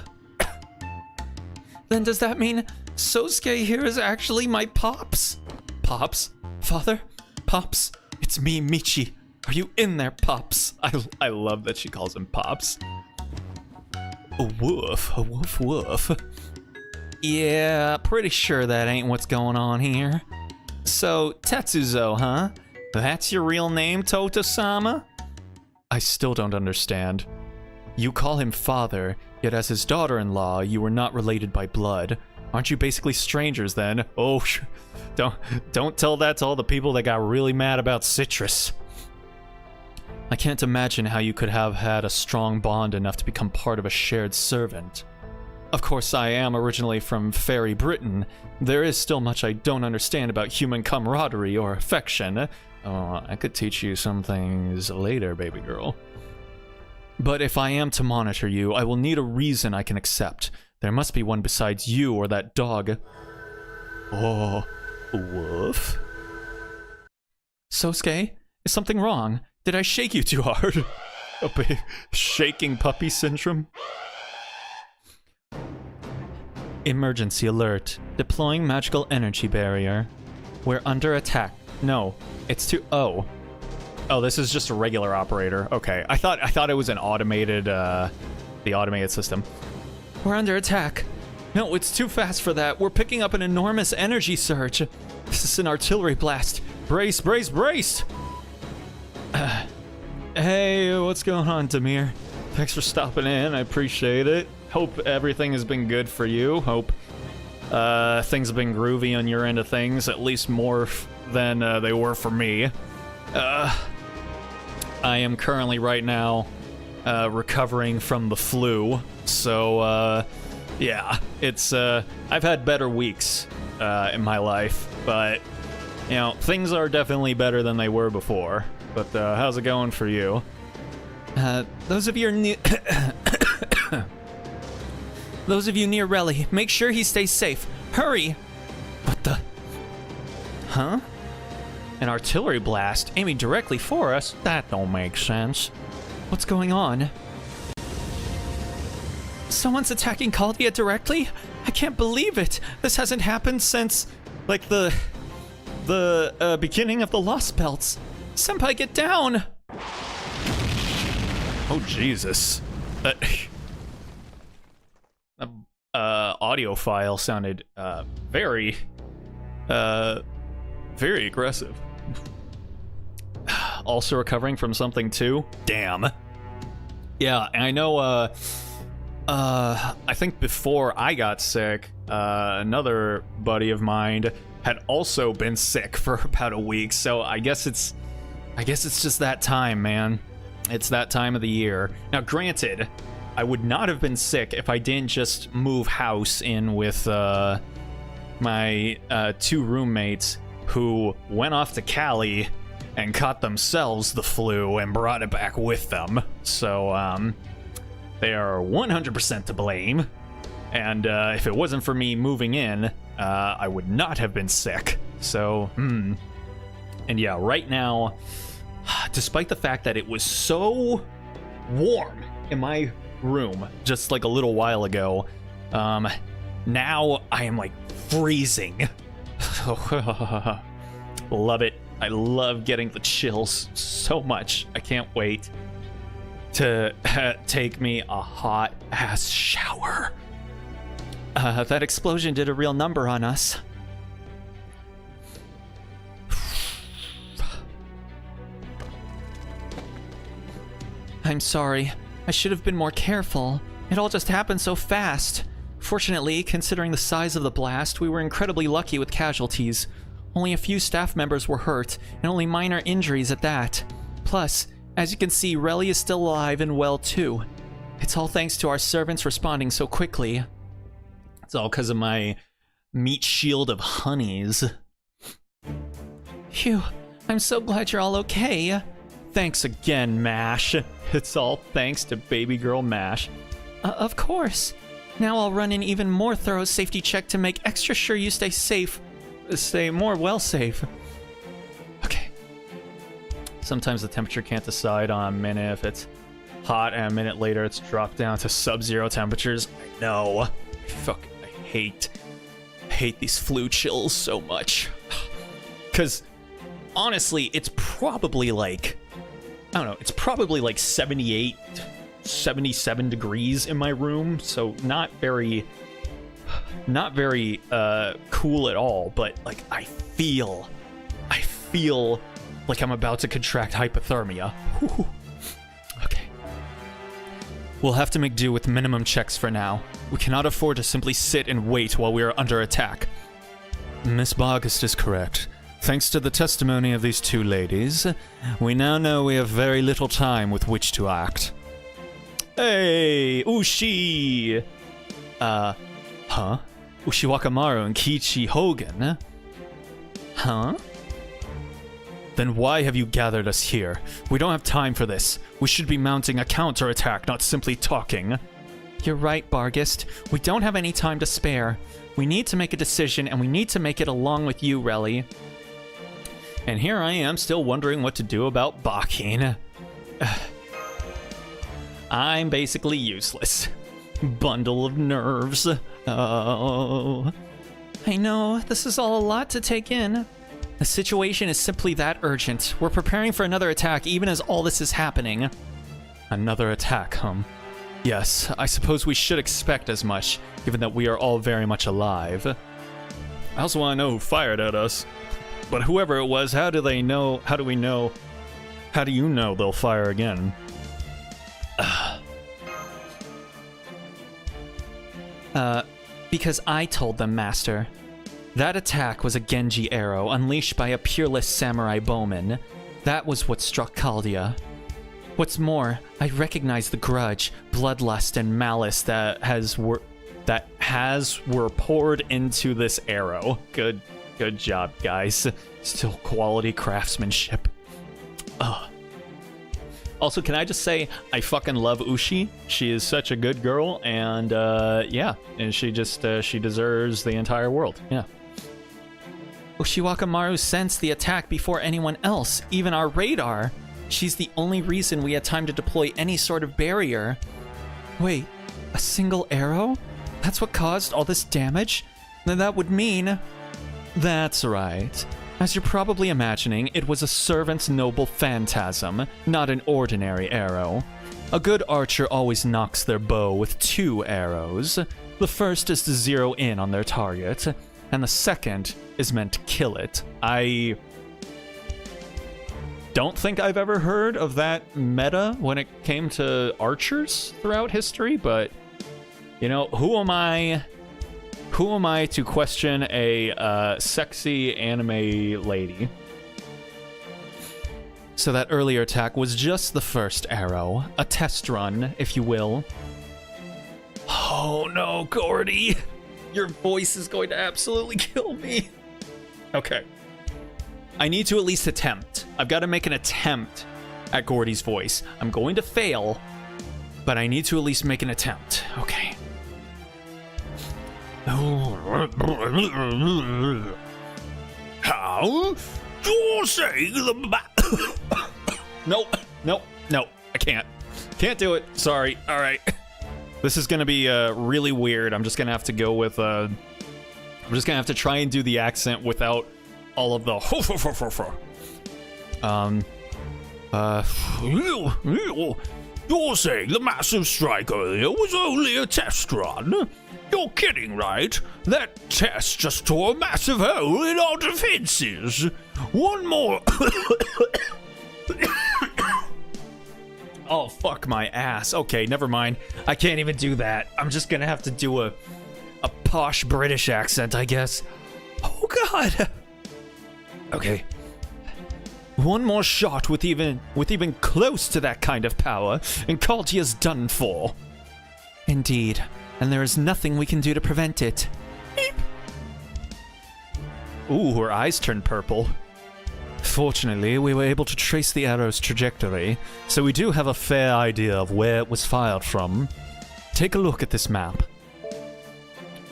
C: Then does that mean Sosuke here is actually my Pops? Pops? Father? Pops? It's me, Michi. Are you in there, Pops?
A: I love that she calls him Pops.
C: A woof, woof. Yeah, pretty sure that ain't what's going on here.
A: So, Tetsuzo, huh? That's your real name, Toto-sama?
C: I still don't understand. You call him father, yet as his daughter-in-law, you were not related by blood.
A: Aren't you basically strangers then? Oh, don't tell that to all the people that got really mad about Citrus. I can't imagine how you could have had a strong bond enough to become part of a shared servant. Of course, I am originally from Fairy Britain. There is still much I don't understand about human camaraderie or affection. I could teach you some things later, baby girl. But if I am to monitor you, I will need a reason I can accept. There must be one besides you or that dog. Oh, woof. Sosuke, is something wrong? Did I shake you too hard? A big shaking puppy syndrome? Emergency alert. Deploying magical energy barrier. We're under attack. No, it's too... Oh, this is just a regular operator. Okay, I thought it was an automated, the automated system. We're under attack. No, it's too fast for that. We're picking up an enormous energy surge. This is an artillery blast. Brace, brace, brace! Hey, what's going on, Demir? Thanks for stopping in. I appreciate it. Hope everything has been good for you. Hope things have been groovy on your end of things, at least more than they were for me. I am currently right now recovering from the flu, so yeah, it's I've had better weeks in my life, but you know, things are definitely better than they were before. But how's it going for you? Those of you near Relly, make sure he stays safe. Hurry! What the? Huh? An artillery blast aiming directly for us? That don't make sense. What's going on? Someone's attacking Caldia directly? I can't believe it. This hasn't happened since, like, the beginning of the Lost Belts. Senpai, get down! Oh, Jesus. Audio file sounded very aggressive. Also recovering from something too? Damn. Yeah, and I know, I think before I got sick, another buddy of mine had also been sick for about a week, so I guess it's just that time, man. It's that time of the year. Now, granted, I would not have been sick if I didn't just move house in with my two roommates who went off to Cali and caught themselves the flu and brought it back with them. So, they are 100% to blame. And if it wasn't for me moving in, I would not have been sick. So, And yeah, right now, despite the fact that it was so warm in my room just like a little while ago, now I am like freezing. Love it. I love getting the chills so much. I can't wait to take me a hot ass shower. That explosion did a real number on us. I'm sorry. I should have been more careful. It all just happened so fast. Fortunately, considering the size of the blast, we were incredibly lucky with casualties. Only a few staff members were hurt, and only minor injuries at that. Plus, as you can see, Relly is still alive and well too. It's all thanks to our servants responding so quickly. It's all because of my meat shield of honeys. Phew, I'm so glad you're all okay. Thanks again, Mash. It's all thanks to baby girl Mash. Of course. Now I'll run an even more thorough safety check to make extra sure you stay safe. Stay more well safe. Okay. Sometimes the temperature can't decide on a minute if it's hot, and a minute later it's dropped down to sub-zero temperatures. I know. I hate these flu chills so much. Because honestly, it's probably like, I don't know, it's probably like 78, 77 degrees in my room, so not very cool at all, but like I feel like I'm about to contract hypothermia. Okay. We'll have to make do with minimum checks for now. We cannot afford to simply sit and wait while we are under attack. Miss Bargest is correct. Thanks to the testimony of these two ladies, we now know we have very little time with which to act. Hey, Ushi! Ushi Wakamaru and Kichi Hogan? Huh? Then why have you gathered us here? We don't have time for this. We should be mounting a counterattack, not simply talking.
C: You're right, Bargest. We don't have any time to spare. We need to make a decision, and we need to make it along with you, Relly.
A: And here I am, still wondering what to do about Bakin. I'm basically useless. Bundle of nerves. Oh.
C: I know, this is all a lot to take in. The situation is simply that urgent. We're preparing for another attack even as all this is happening.
A: Another attack, Yes, I suppose we should expect as much, given that we are all very much alive. I also want to know who fired at us. But whoever it was, how do we know? How do you know they'll fire again?
C: Because I told them, Master. That attack was a Genji arrow unleashed by a peerless samurai bowman. That was what struck Caldia. What's more, I recognize the grudge, bloodlust, and malice that were poured into this arrow. Good job, guys. Still quality craftsmanship. Also, can I just say, I fucking love Ushi. She is such a good girl, and yeah, and she deserves the entire world. Yeah. Ushiwakamaru sensed the attack before anyone else, even our radar. She's the only reason we had time to deploy any sort of barrier. Wait, a single arrow? That's what caused all this damage? Then that would mean...
A: That's right. As you're probably imagining, it was a servant's noble phantasm, not an ordinary arrow. A good archer always knocks their bow with 2 arrows. The first is to zero in on their target, and the second is meant to kill it. I don't think I've ever heard of that meta when it came to archers throughout history, but, you know, who am I to question a sexy anime lady? So that earlier attack was just the first arrow, a test run, if you will. Oh no, Gordy! Your voice is going to absolutely kill me. Okay. I need to at least attempt. I've got to make an attempt at Gordy's voice. I'm going to fail, but I need to at least make an attempt. Okay. How? You're saying the Nope. I can't. Can't do it. Sorry. All right. This is gonna be really weird. I'm just gonna have to go with I'm just gonna have to try and do the accent without all of the You're saying the massive strike earlier was only a test run? You're kidding, right? That test just tore a massive hole in our defenses. One more... Oh, fuck my ass. Okay, never mind. I can't even do that. I'm just gonna have to do a posh British accent, I guess. Oh, God. Okay. One more shot with even close to that kind of power, and Kaltia's done for.
C: Indeed. And there is nothing we can do to prevent it.
A: Beep. Ooh, her eyes turned purple. Fortunately, we were able to trace the arrow's trajectory, so we do have a fair idea of where it was fired from. Take a look at this map.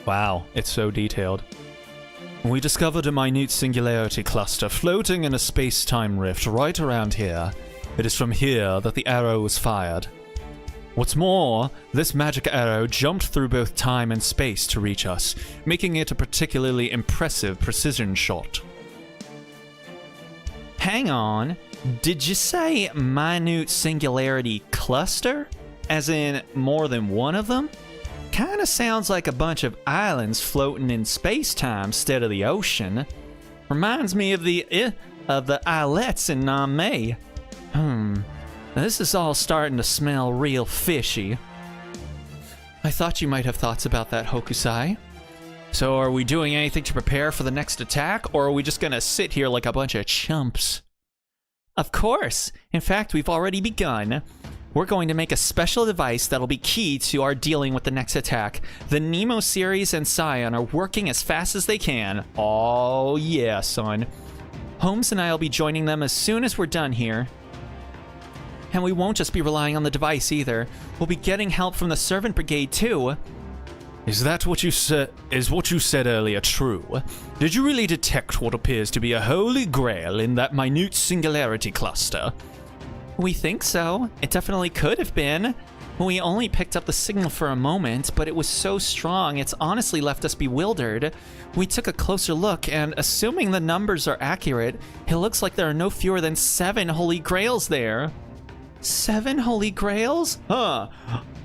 A: Wow, it's so detailed. We discovered a minute singularity cluster floating in a space-time rift right around here. It is from here that the arrow was fired. What's more, this magic arrow jumped through both time and space to reach us, making it a particularly impressive precision shot.
C: Hang on, did you say minute singularity cluster? As in more than one of them? Kinda sounds like a bunch of islands floating in space-time instead of the ocean. Reminds me of the islets in Namei. This is all starting to smell real fishy.
A: I thought you might have thoughts about that, Hokusai. So are we doing anything to prepare for the next attack, or are we just gonna sit here like a bunch of chumps?
C: Of course. In fact, we've already begun. We're going to make a special device that'll be key to our dealing with the next attack. The Nemo series and Scion are working as fast as they can. Oh yeah, son. Holmes and I will be joining them as soon as we're done here. And we won't just be relying on the device either. We'll be getting help from the Servant Brigade too.
B: Is what you said earlier true? Did you really detect what appears to be a holy grail in that minute singularity cluster?
C: We think so. It definitely could have been. We only picked up the signal for a moment, but it was so strong it's honestly left us bewildered. We took a closer look, and assuming the numbers are accurate, it looks like there are no fewer than 7 holy grails there. 7 holy grails?
B: Huh.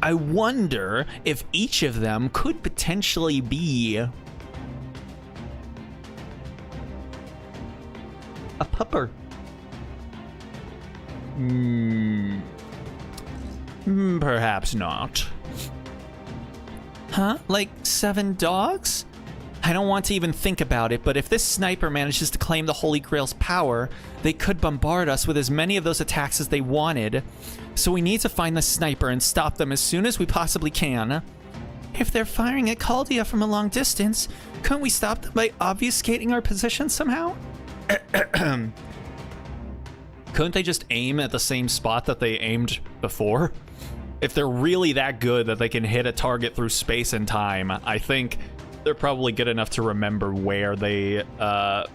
B: I wonder if each of them could potentially be
C: a pupper.
B: Perhaps not.
C: Huh? Like 7 dogs? I don't want to even think about it, but if this sniper manages to claim the Holy Grail's power, they could bombard us with as many of those attacks as they wanted. So we need to find the sniper and stop them as soon as we possibly can. If they're firing at Caldia from a long distance, couldn't we stop them by obfuscating our position somehow?
A: Couldn't they just aim at the same spot that they aimed before? If they're really that good that they can hit a target through space and time, I think they're probably good enough to remember where they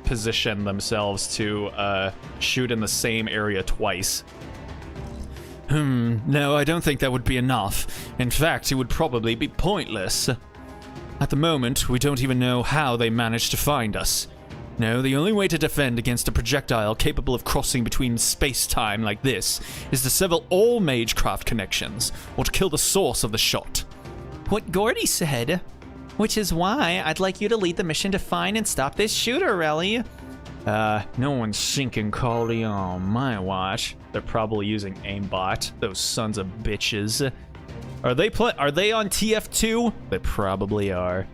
A: position themselves to shoot in the same area twice.
B: No, I don't think that would be enough. In fact, it would probably be pointless. At the moment, we don't even know how they managed to find us. No, the only way to defend against a projectile capable of crossing between space-time like this is to sever all magecraft connections, or to kill the source of the shot.
C: What Gordy said. Which is why I'd like you to lead the mission to find and stop this shooter, Relly.
A: No one's sinking Caldia on my watch. They're probably using aimbot. Those sons of bitches. Are they on TF2? They probably are.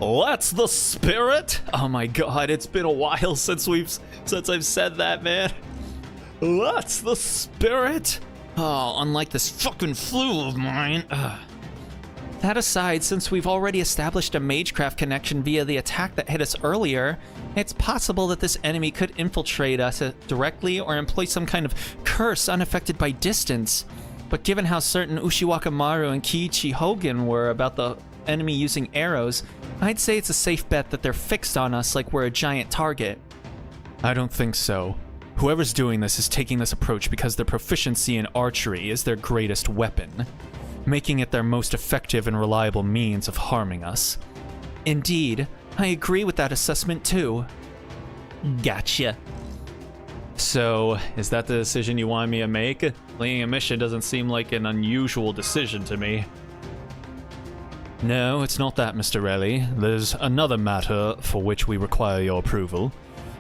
A: That's the spirit. Oh my god, it's been a while since I've said that, man. That's the spirit. Oh, unlike this fucking flu of mine.
C: That aside, since we've already established a magecraft connection via the attack that hit us earlier, it's possible that this enemy could infiltrate us directly or employ some kind of curse unaffected by distance. But given how certain Ushiwaka Maru and Kiichi Hogan were about the enemy using arrows, I'd say it's a safe bet that they're fixed on us like we're a giant target.
B: I don't think so. Whoever's doing this is taking this approach because their proficiency in archery is their greatest weapon, making it their most effective and reliable means of harming us.
C: Indeed, I agree with that assessment too.
A: Gotcha. So, is that the decision you want me to make? Leading a mission doesn't seem like an unusual decision to me.
B: No, it's not that, Mr. Relly. There's another matter for which we require your approval.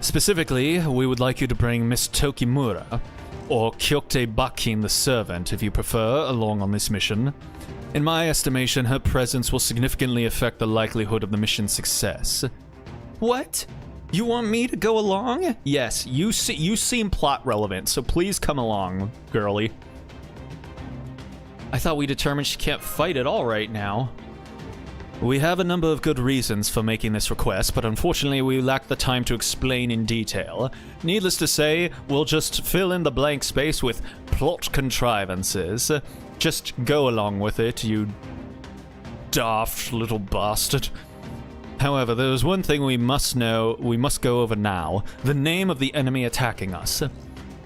B: Specifically, we would like you to bring Miss Tokimura, or Kyokte Bakin the Servant, if you prefer, along on this mission. In my estimation, her presence will significantly affect the likelihood of the mission's success.
C: What? You want me to go along?
A: Yes, you seem plot relevant, so please come along, girly. I thought we determined she can't fight at all right now.
B: We have a number of good reasons for making this request, but unfortunately we lack the time to explain in detail. Needless to say, we'll just fill in the blank space with plot contrivances. Just go along with it, you daft little bastard. However, there's one thing we must go over now. The name of the enemy attacking us.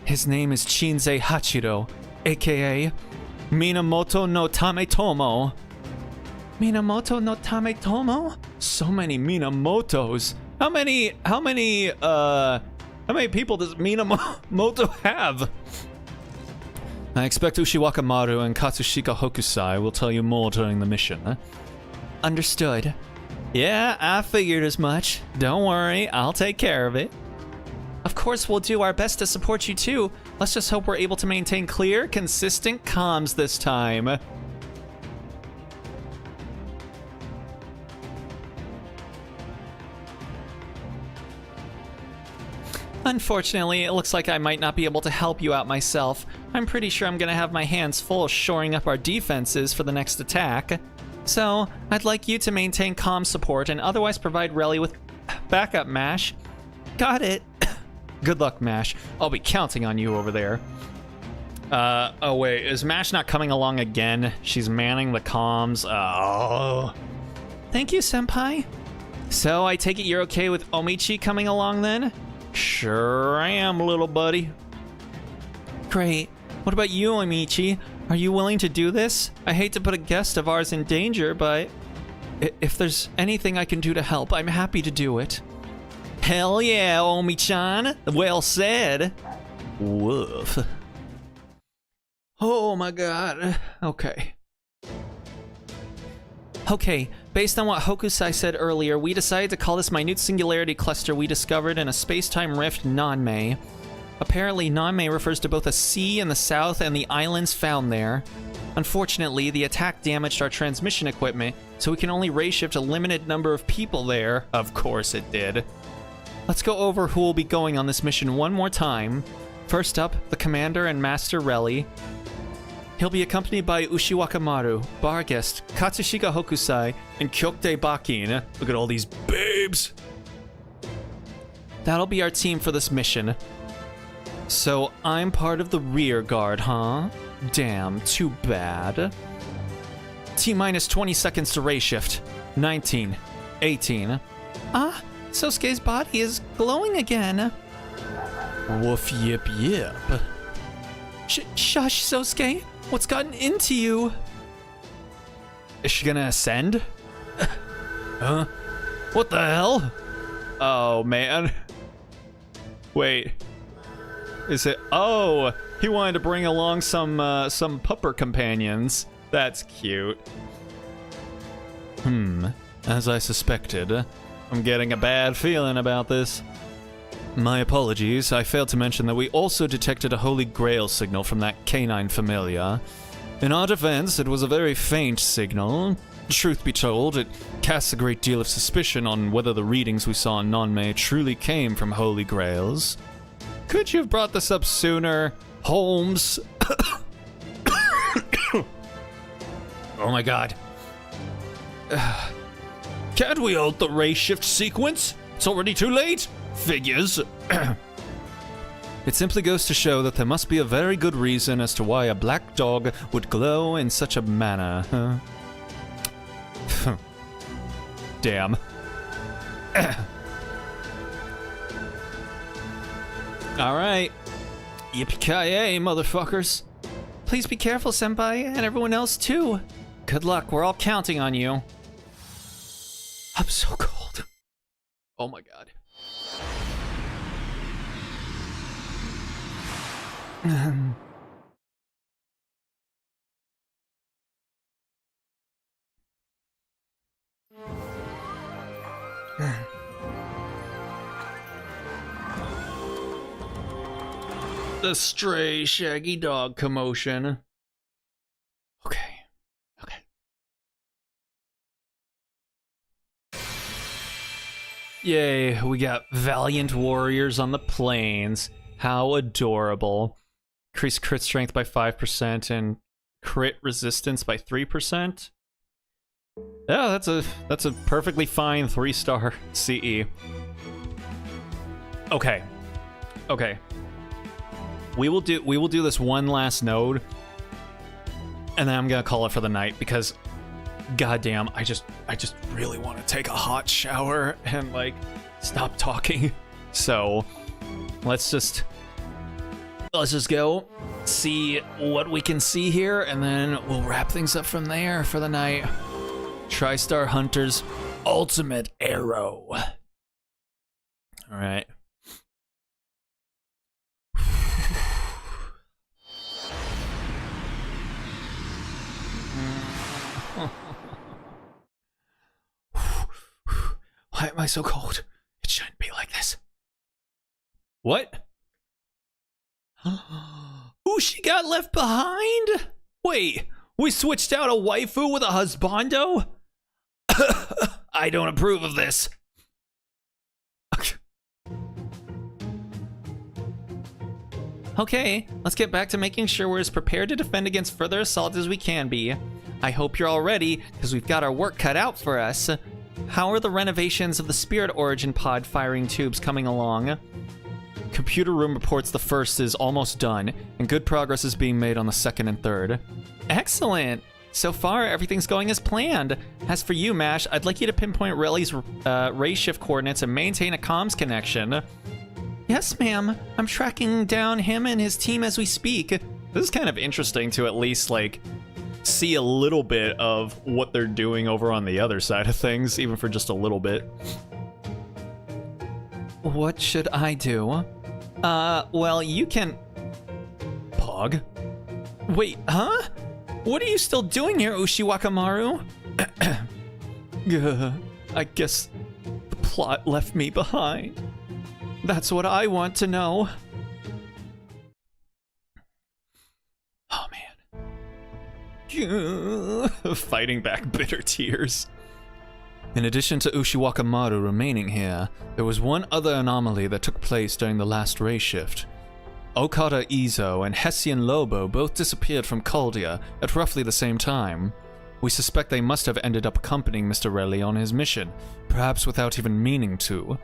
C: His name is Shinzei Hachiro, aka Minamoto no Tametomo. Minamoto no Tametomo?
A: So many Minamotos. How many people does Minamoto have?
B: I expect Ushiwaka Maru and Katsushika Hokusai will tell you more during the mission.
C: Understood. Yeah, I figured as much. Don't worry, I'll take care of it. Of course, we'll do our best to support you too. Let's just hope we're able to maintain clear, consistent comms this time. Unfortunately, it looks like I might not be able to help you out myself. I'm pretty sure I'm gonna have my hands full shoring up our defenses for the next attack. So, I'd like you to maintain comm support and otherwise provide Relly with backup, Mash. Got it. Good luck, Mash. I'll be counting on you over there. Oh wait, is Mash not coming along again? She's manning the comms. Oh. Thank you, Senpai. So, I take it you're okay with Omichi coming along then? Sure I am, little buddy. Great. What about you, Omichi? Are you willing to do this? I hate to put a guest of ours in danger, but if there's anything I can do to help, I'm happy to do it. Hell yeah, Omi-chan. Well said. Woof. Oh my god. Okay. Okay, based on what Hokusai said earlier, we decided to call this minute singularity cluster we discovered in a space-time rift Nanmei. Apparently, Nanmei refers to both a sea in the south and the islands found there. Unfortunately, the attack damaged our transmission equipment, so we can only ray-shift a limited number of people there. Of course it did. Let's go over who will be going on this mission one more time. First up, the Commander and Master Relly. He'll be accompanied by Ushiwakamaru, bar guest, Katsushika Hokusai, and Kyokte Bakin. Look at all these babes! That'll be our team for this mission. So, I'm part of the rear guard, huh? Damn, too bad. T-minus 20 seconds to ray shift. 19. 18. Ah, Sosuke's body is glowing again. Woof yip yip. Shush, Sosuke. What's gotten into you? Is she gonna ascend? Huh? What the hell? Oh, man. Wait. Is it? Oh, he wanted to bring along some pupper companions. That's cute. As I suspected, I'm getting a bad feeling about this. My apologies, I failed to mention that we also detected a Holy Grail signal from that canine familia. In our defense, it was a very faint signal. Truth be told, it casts a great deal of suspicion on whether the readings we saw in Nanmei truly came from Holy Grails. Could you have brought this up sooner, Holmes? Oh my god. Can't we halt the ray shift sequence? It's already too late. Figures. It simply goes to show that there must be a very good reason as to why a black dog would glow in such a manner, huh? Damn. Alright. Yippee-ki-yay, motherfuckers. Please be careful, Senpai, and everyone else too. Good luck, we're all counting on you. I'm so cold. Oh my god. The stray shaggy dog commotion. Okay. Yay, we got valiant warriors on the plains. How adorable. Increase crit strength by 5% and crit resistance by 3%. Yeah, that's a perfectly fine 3-star CE. Okay. We will do this one last node, and then I'm gonna call it for the night because, goddamn, I just really want to take a hot shower and like stop talking. So let's just go see what we can see here, and then we'll wrap things up from there for the night. TriStar Hunter's ultimate arrow. All right. Why am I so cold? It shouldn't be like this. What? Who she got left behind? Wait, we switched out a waifu with a husbando? I don't approve of this. Okay, let's get back to making sure we're as prepared to defend against further assault as we can be. I hope you're all ready, because we've got our work cut out for us. How are the renovations of the Spirit Origin pod firing tubes coming along? Computer room reports the first is almost done, and good progress is being made on the second and third. Excellent! So far, everything's going as planned. As for you, Mash, I'd like you to pinpoint Relly's ray shift coordinates and maintain a comms connection. Yes, ma'am. I'm tracking down him and his team as we speak.
A: This is kind of interesting to at least, like, see a little bit of what they're doing over on the other side of things, even for just a little bit.
C: What should I do? Well, you can...
A: Pog?
C: Wait, huh? What are you still doing here, Ushiwakamaru? I guess the plot left me behind. That's what I want to know.
A: Oh, man. Fighting back bitter tears.
B: In addition to Ushiwakamaru remaining here, there was one other anomaly that took place during the last ray shift. Okada Izo and Hessian Lobo both disappeared from Caldia at roughly the same time. We suspect they must have ended up accompanying Mr. Relly on his mission, perhaps without even meaning to.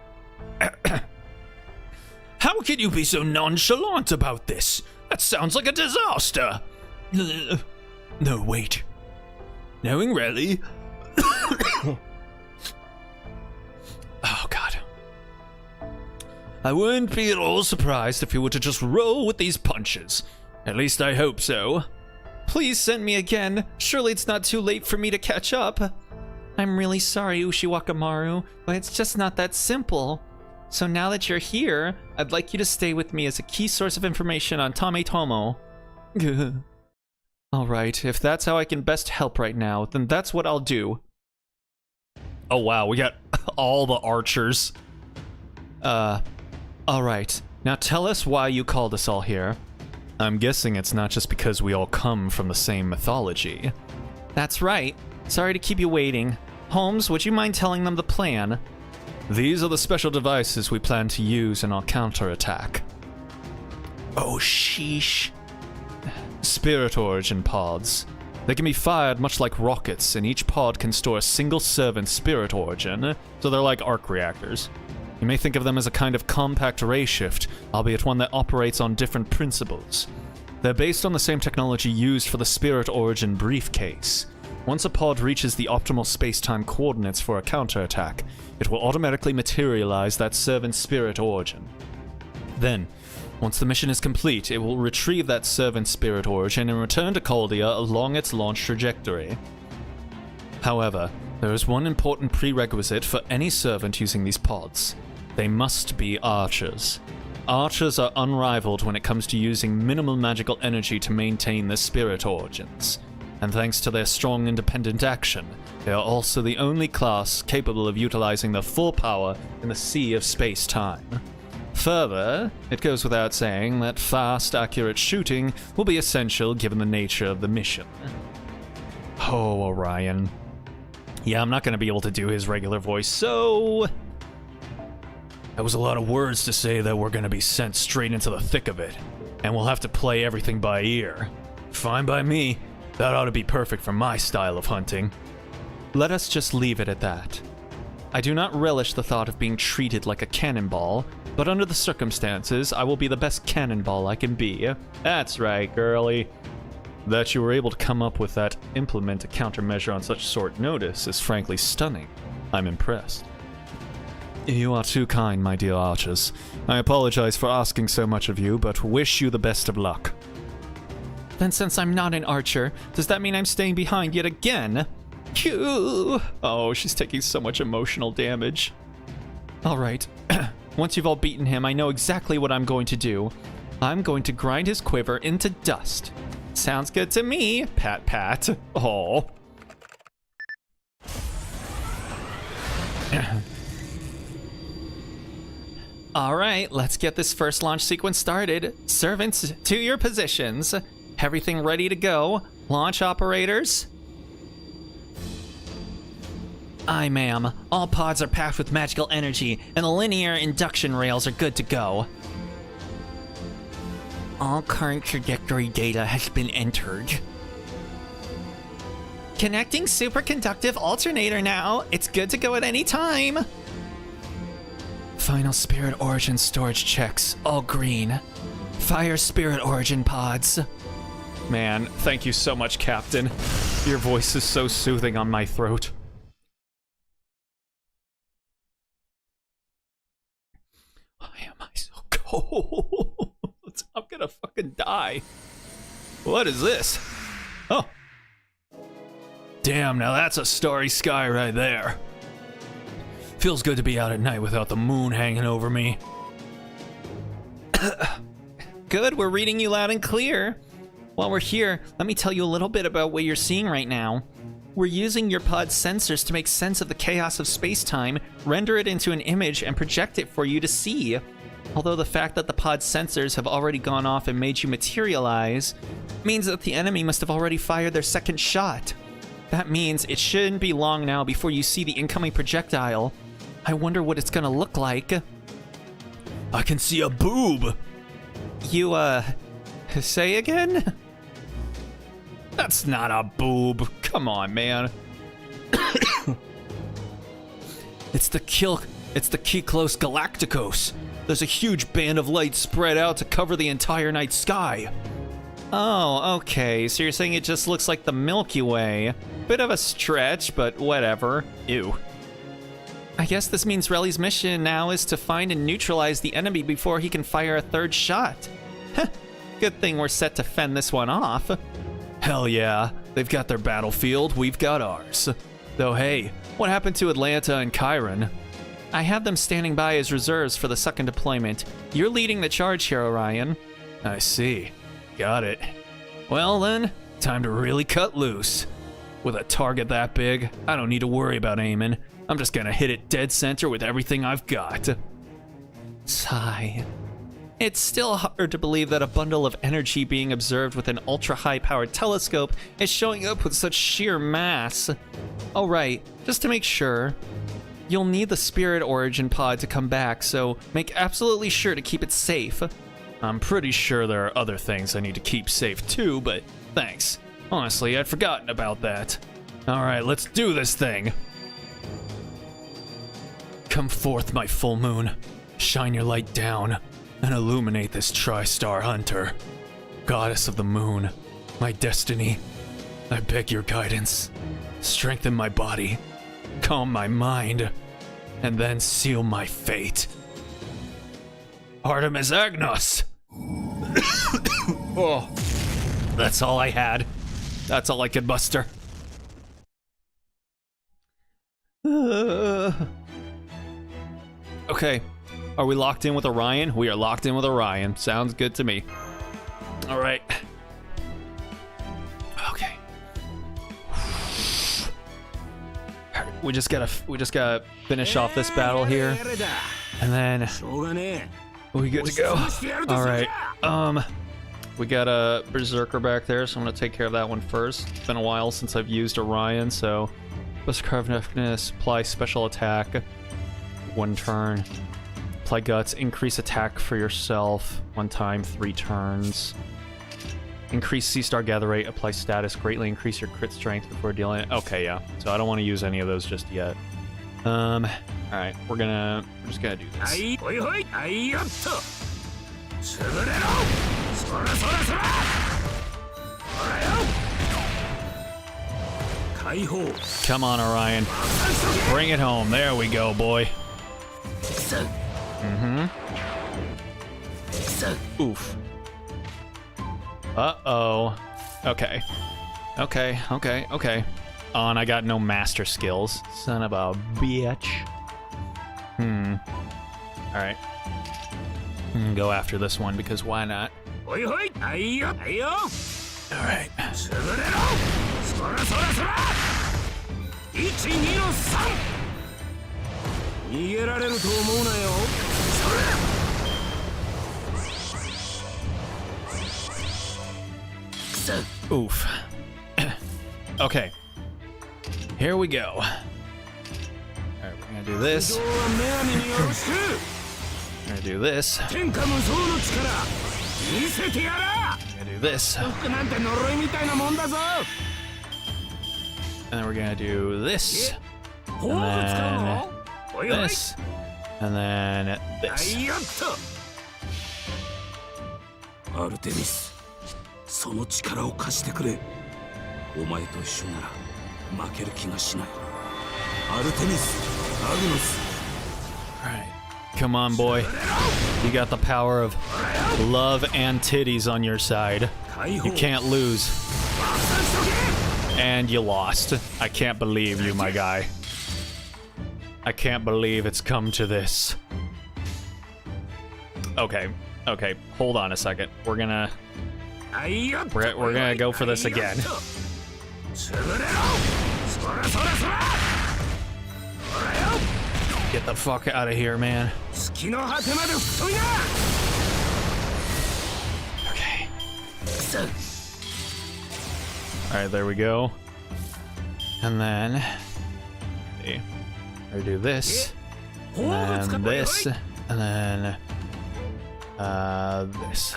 D: How can you be so nonchalant about this? That sounds like a disaster! No, wait. Knowing Relly... Oh, God. I wouldn't be at all surprised if he were to just roll with these punches. At least I hope so.
C: Please send me again. Surely it's not too late for me to catch up. I'm really sorry, Ushiwakamaru, but it's just not that simple. So now that you're here, I'd like you to stay with me as a key source of information on Tametomo. Alright, if that's how I can best help right now, then that's what I'll do.
A: Oh, wow, we got all the archers.
B: Alright, now tell us why you called us all here. I'm guessing it's not just because we all come from the same mythology.
C: That's right. Sorry to keep you waiting. Holmes, would you mind telling them the plan?
B: These are the special devices we plan to use in our counterattack.
D: Oh, sheesh.
B: Spirit Origin pods. They can be fired much like rockets, and each pod can store a single servant Spirit Origin,
A: So they're like arc reactors.
B: You may think of them as a kind of compact ray shift, albeit one that operates on different principles. They're based on the same technology used for the Spirit Origin briefcase. Once a pod reaches the optimal space-time coordinates for a counterattack, it will automatically materialize that servant Spirit Origin. Then, once the mission is complete, it will retrieve that servant Spirit Origin and return to Caldia along its launch trajectory. However, there is one important prerequisite for any servant using these pods. They must be archers. Archers are unrivaled when it comes to using minimal magical energy to maintain their Spirit Origins, and thanks to their strong independent action, they are also the only class capable of utilizing their full power in the sea of space-time. Further, it goes without saying that fast, accurate shooting will be essential given the nature of the mission.
A: Oh, Orion. Yeah, I'm not going to be able to do his regular voice, so... That was a lot of words to say that we're going to be sent straight into the thick of it, and we'll have to play everything by ear. Fine by me. That ought to be perfect for my style of hunting.
B: Let us just leave it at that. I do not relish the thought of being treated like a cannonball, but under the circumstances, I will be the best cannonball I can be.
A: That's right, girlie.
B: That you were able to come up with that implement a countermeasure on such short notice is frankly stunning. I'm impressed. You are too kind, my dear archers. I apologize for asking so much of you, but wish you the best of luck.
C: Then since I'm not an archer, does that mean I'm staying behind yet again? Phew.
A: Oh, she's taking so much emotional damage.
C: Alright, once you've all beaten him, I know exactly what I'm going to do. I'm going to grind his quiver into dust. Sounds good to me.
A: Pat pat. Oh.
C: Alright, let's get this first launch sequence started. Servants, to your positions. Everything ready to go. Launch operators. Aye, ma'am. All pods are packed with magical energy, and the linear induction rails are good to go.
B: All current trajectory data has been entered.
C: Connecting superconductive alternator now. It's good to go at any time.
B: Final spirit origin storage checks, all green. Fire spirit origin pods.
A: Man, thank you so much, Captain. Your voice is so soothing on my throat. Why am I so cold? I'm gonna fucking die. What is this? Oh. Damn, now that's a starry sky right there. Feels good to be out at night without the moon hanging over me.
C: Good, we're reading you loud and clear. While we're here, let me tell you a little bit about what you're seeing right now. We're using your pod's sensors to make sense of the chaos of space-time, render it into an image, and project it for you to see. Although the fact that the pod's sensors have already gone off and made you materialize means that the enemy must have already fired their second shot. That means it shouldn't be long now before you see the incoming projectile. I wonder what it's gonna look like.
D: I can see a boob.
C: You, say again?
A: That's not a boob. Come on, man.
D: It's the Kyklos Galacticos. There's a huge band of light spread out to cover the entire night sky.
C: Oh, okay, so you're saying it just looks like the Milky Way. Bit of a stretch, but whatever.
A: Ew.
C: I guess this means Relly's mission now is to find and neutralize the enemy before he can fire a third shot. Good thing we're set to fend this one off.
D: Hell yeah, they've got their battlefield, we've got ours. Though hey, what happened to Atlanta and Chiron?
C: I have them standing by as reserves for the second deployment. You're leading the charge here, Orion.
D: I see. Got it. Well then, time to really cut loose. With a target that big, I don't need to worry about aiming. I'm just gonna hit it dead center with everything I've got.
C: Sigh. It's still hard to believe that a bundle of energy being observed with an ultra-high-powered telescope is showing up with such sheer mass. Oh right, just to make sure, you'll need the spirit origin pod to come back, so make absolutely sure to keep it safe.
A: I'm pretty sure there are other things I need to keep safe too, but thanks. Honestly, I'd forgotten about that. Alright, let's do this thing. Come forth, my full moon. Shine your light down and illuminate this tri-star hunter. Goddess of the moon, my destiny, I beg your guidance. Strengthen my body, calm my mind, and then seal my fate. Artemis Agnos! Oh, that's all I had. That's all I could muster. Okay, are we locked in with Orion? We are locked in with Orion. Sounds good to me. All right. Okay. We just gotta finish off this battle here, and then we good to go. All right. We got a Berserker back there, so I'm gonna take care of that one first. It's been a while since I've used Orion, so plus carved-ness, apply special attack, 1 turn. Apply guts, increase attack for yourself 1 time, 3 turns. Increase C-star gather rate, apply status, greatly increase your crit strength before dealing. Okay, yeah. So I don't want to use any of those just yet. All right, we're just gonna do this. Come on, Orion. Bring it home. There we go, boy. Oof. Uh-oh. Okay. Okay. Oh, and I got no master skills. Son of a bitch. Alright. Go after this one, because why not? Alright. Oof. Okay. Here we go. Alright, we're gonna do this. We're gonna do this. do this. And then we're gonna do this. And then this. And then this.
E: アルテミス、その力を貸してくれ。お前と一緒なら負ける気がしない。アルテミス、アグノス。
A: Alright. Come on, boy. You got the power of love and titties on your side. You can't lose. And you lost. I can't believe you, my guy. I can't believe it's come to this. Okay. Okay, hold on a second. We're gonna go for this again. Get the fuck out of here, man. Okay. Alright, there we go. And then we do this. And then this. And then this.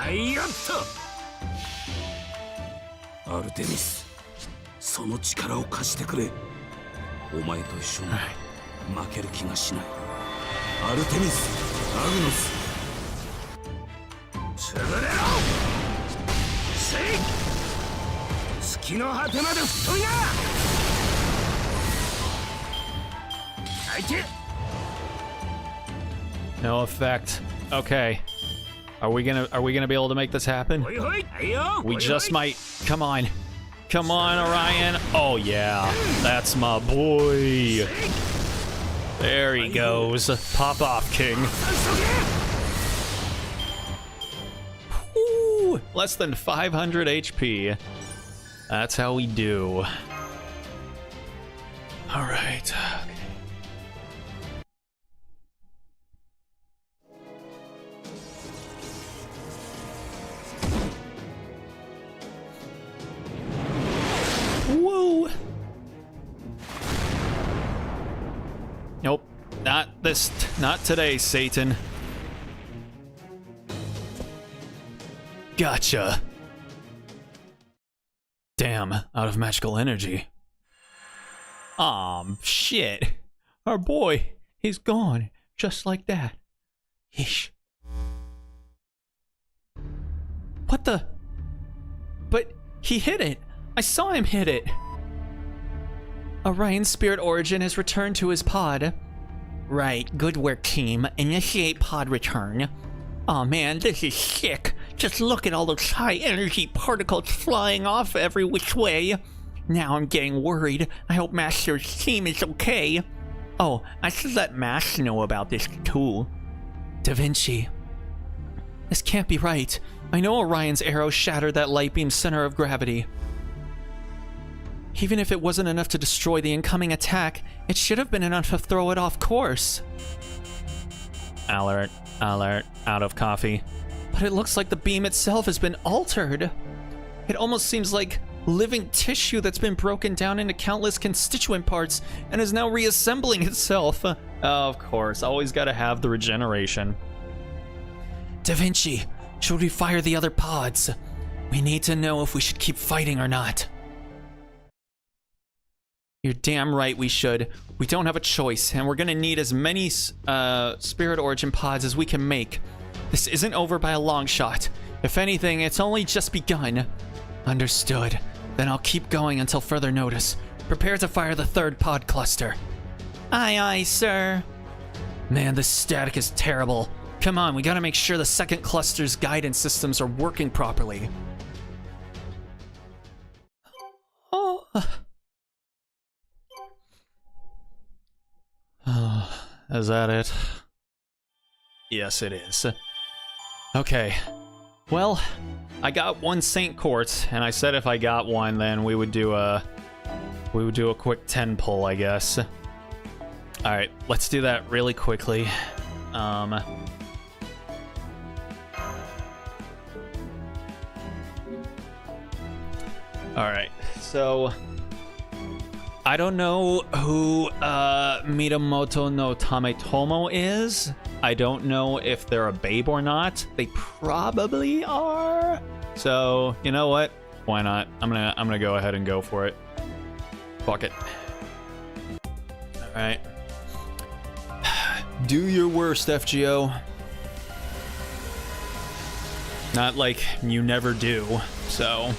E: アルテミス、その力を貸してくれ。お前と一緒なら負ける気がしない。アルテミス、アグノス。潰れろ。せい。月の果てまで太いな。相手。
A: No effect. Okay. Are we gonna be able to make this happen? We just might. Come on. Come on, Orion. Oh yeah. That's my boy. There he goes. Pop off, King. Woo! Less than 500 HP. That's how we do. All right. Woo! Nope. Not today, Satan. Gotcha. Damn, out of magical energy. Shit. Our boy, he's gone. Just like that. Yeesh. What the? But he hit it. I saw him hit it. Orion's spirit origin has returned to his pod. Right, good work, team. Initiate pod return. Aw man, this is sick. Just look at all those high energy particles flying off every which way. Now I'm getting worried. I hope Master's team is okay. Oh, I should let Master know about this too. Da Vinci. This can't be right. I know Orion's arrow shattered that light beam's center of gravity. Even if it wasn't enough to destroy the incoming attack, it should have been enough to throw it off course. Alert, alert, out of coffee. But it looks like the beam itself has been altered. It almost seems like living tissue that's been broken down into countless constituent parts and is now reassembling itself. Of course, always gotta have the regeneration. Da Vinci, should we fire the other pods? We need to know if we should keep fighting or not. You're damn right we should. We don't have a choice, and we're gonna need as many Spirit Origin pods as we can make. This isn't over by a long shot. If anything, it's only just begun. Understood. Then I'll keep going until further notice. Prepare to fire the third pod cluster. Aye, aye, sir. Man, this static is terrible. Come on, we gotta make sure the second cluster's guidance systems are working properly. Oh. Is that it? Yes, it is. Okay. Well, I got one Saint Quartz, and I said if I got one, then we would do a quick 10 pull, I guess. All right, let's do that really quickly. All right, so I don't know who Minamoto no Tametomo is. I don't know if they're a babe or not. They probably are. So, you know what? Why not? I'm gonna go ahead and go for it. Fuck it. All right. Do your worst, FGO. Not like you never do. So.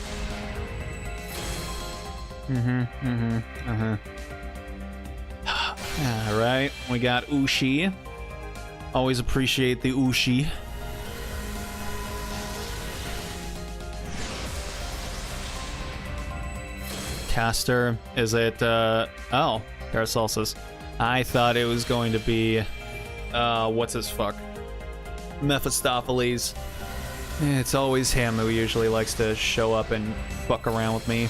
A: All right. We got Ushi. Always appreciate the Ushi. Caster, is it, oh, Paracelsus. I thought it was going to be, what's his fuck? Mephistopheles. It's always him who usually likes to show up and fuck around with me.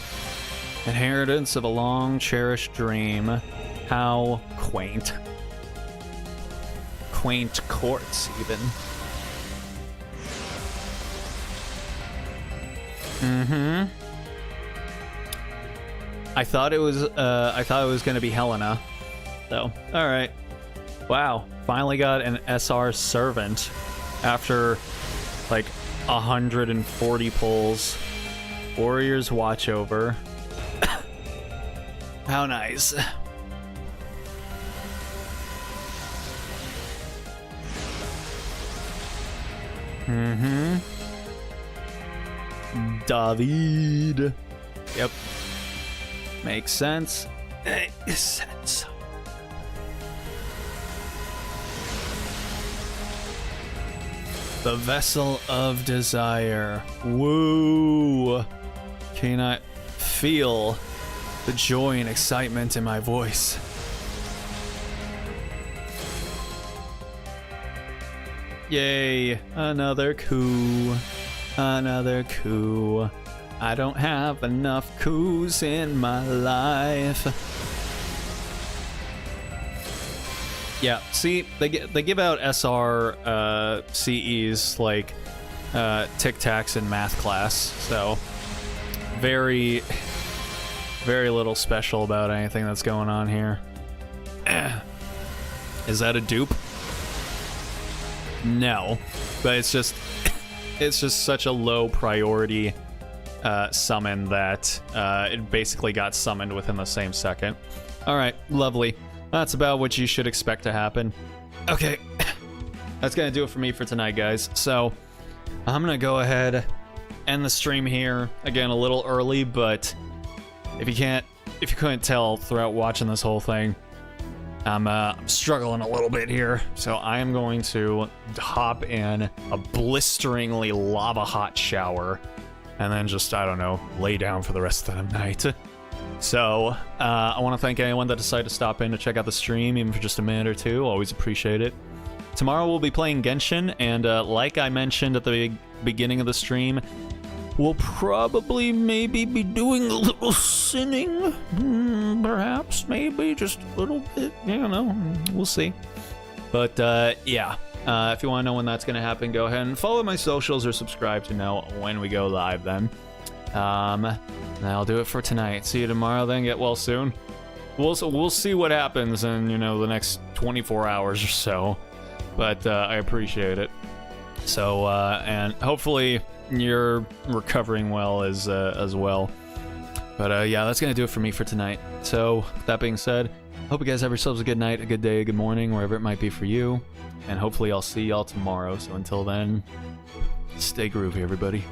A: Inheritance of a long cherished dream. How quaint. Quaint courts, even. I thought it was gonna be Helena. So, alright. Wow. Finally got an SR servant after like 140 pulls. Warriors watch over. How nice. David. Yep. Makes sense. Makes sense. The Vessel of Desire. Woo! Can I feel the joy and excitement in my voice? Yay! Another coup. Another coup. I don't have enough coups in my life. Yeah, see, they give out SR CEs like Tic Tacs in math class, so very little special about anything that's going on here. Is that a dupe? No, but it's just such a low priority summon that it basically got summoned within the same second. All right, lovely. That's about what you should expect to happen. Okay, that's gonna do it for me for tonight, guys. So I'm gonna go ahead, end the stream here again a little early, but if you couldn't tell throughout watching this whole thing, I'm struggling a little bit here, so I am going to hop in a blisteringly lava hot shower and then just, I don't know, lay down for the rest of the night. So, I want to thank anyone that decided to stop in to check out the stream, even for just a minute or two. Always appreciate it. Tomorrow we'll be playing Genshin, and like I mentioned at the beginning of the stream, we'll probably maybe be doing a little sinning. Perhaps, maybe, just a little bit. I don't know. We'll see. But, yeah. If you want to know when that's going to happen, go ahead and follow my socials or subscribe to know when we go live then. That'll do it for tonight. See you tomorrow then. Get well soon. We'll see what happens in, the next 24 hours or so. But, I appreciate it. So, and hopefully you're recovering well as well. But yeah, that's gonna do it for me for tonight. So with that being said, hope you guys have yourselves a good night, a good day, a good morning, wherever it might be for you. And hopefully I'll see y'all tomorrow. So until then, stay groovy, everybody.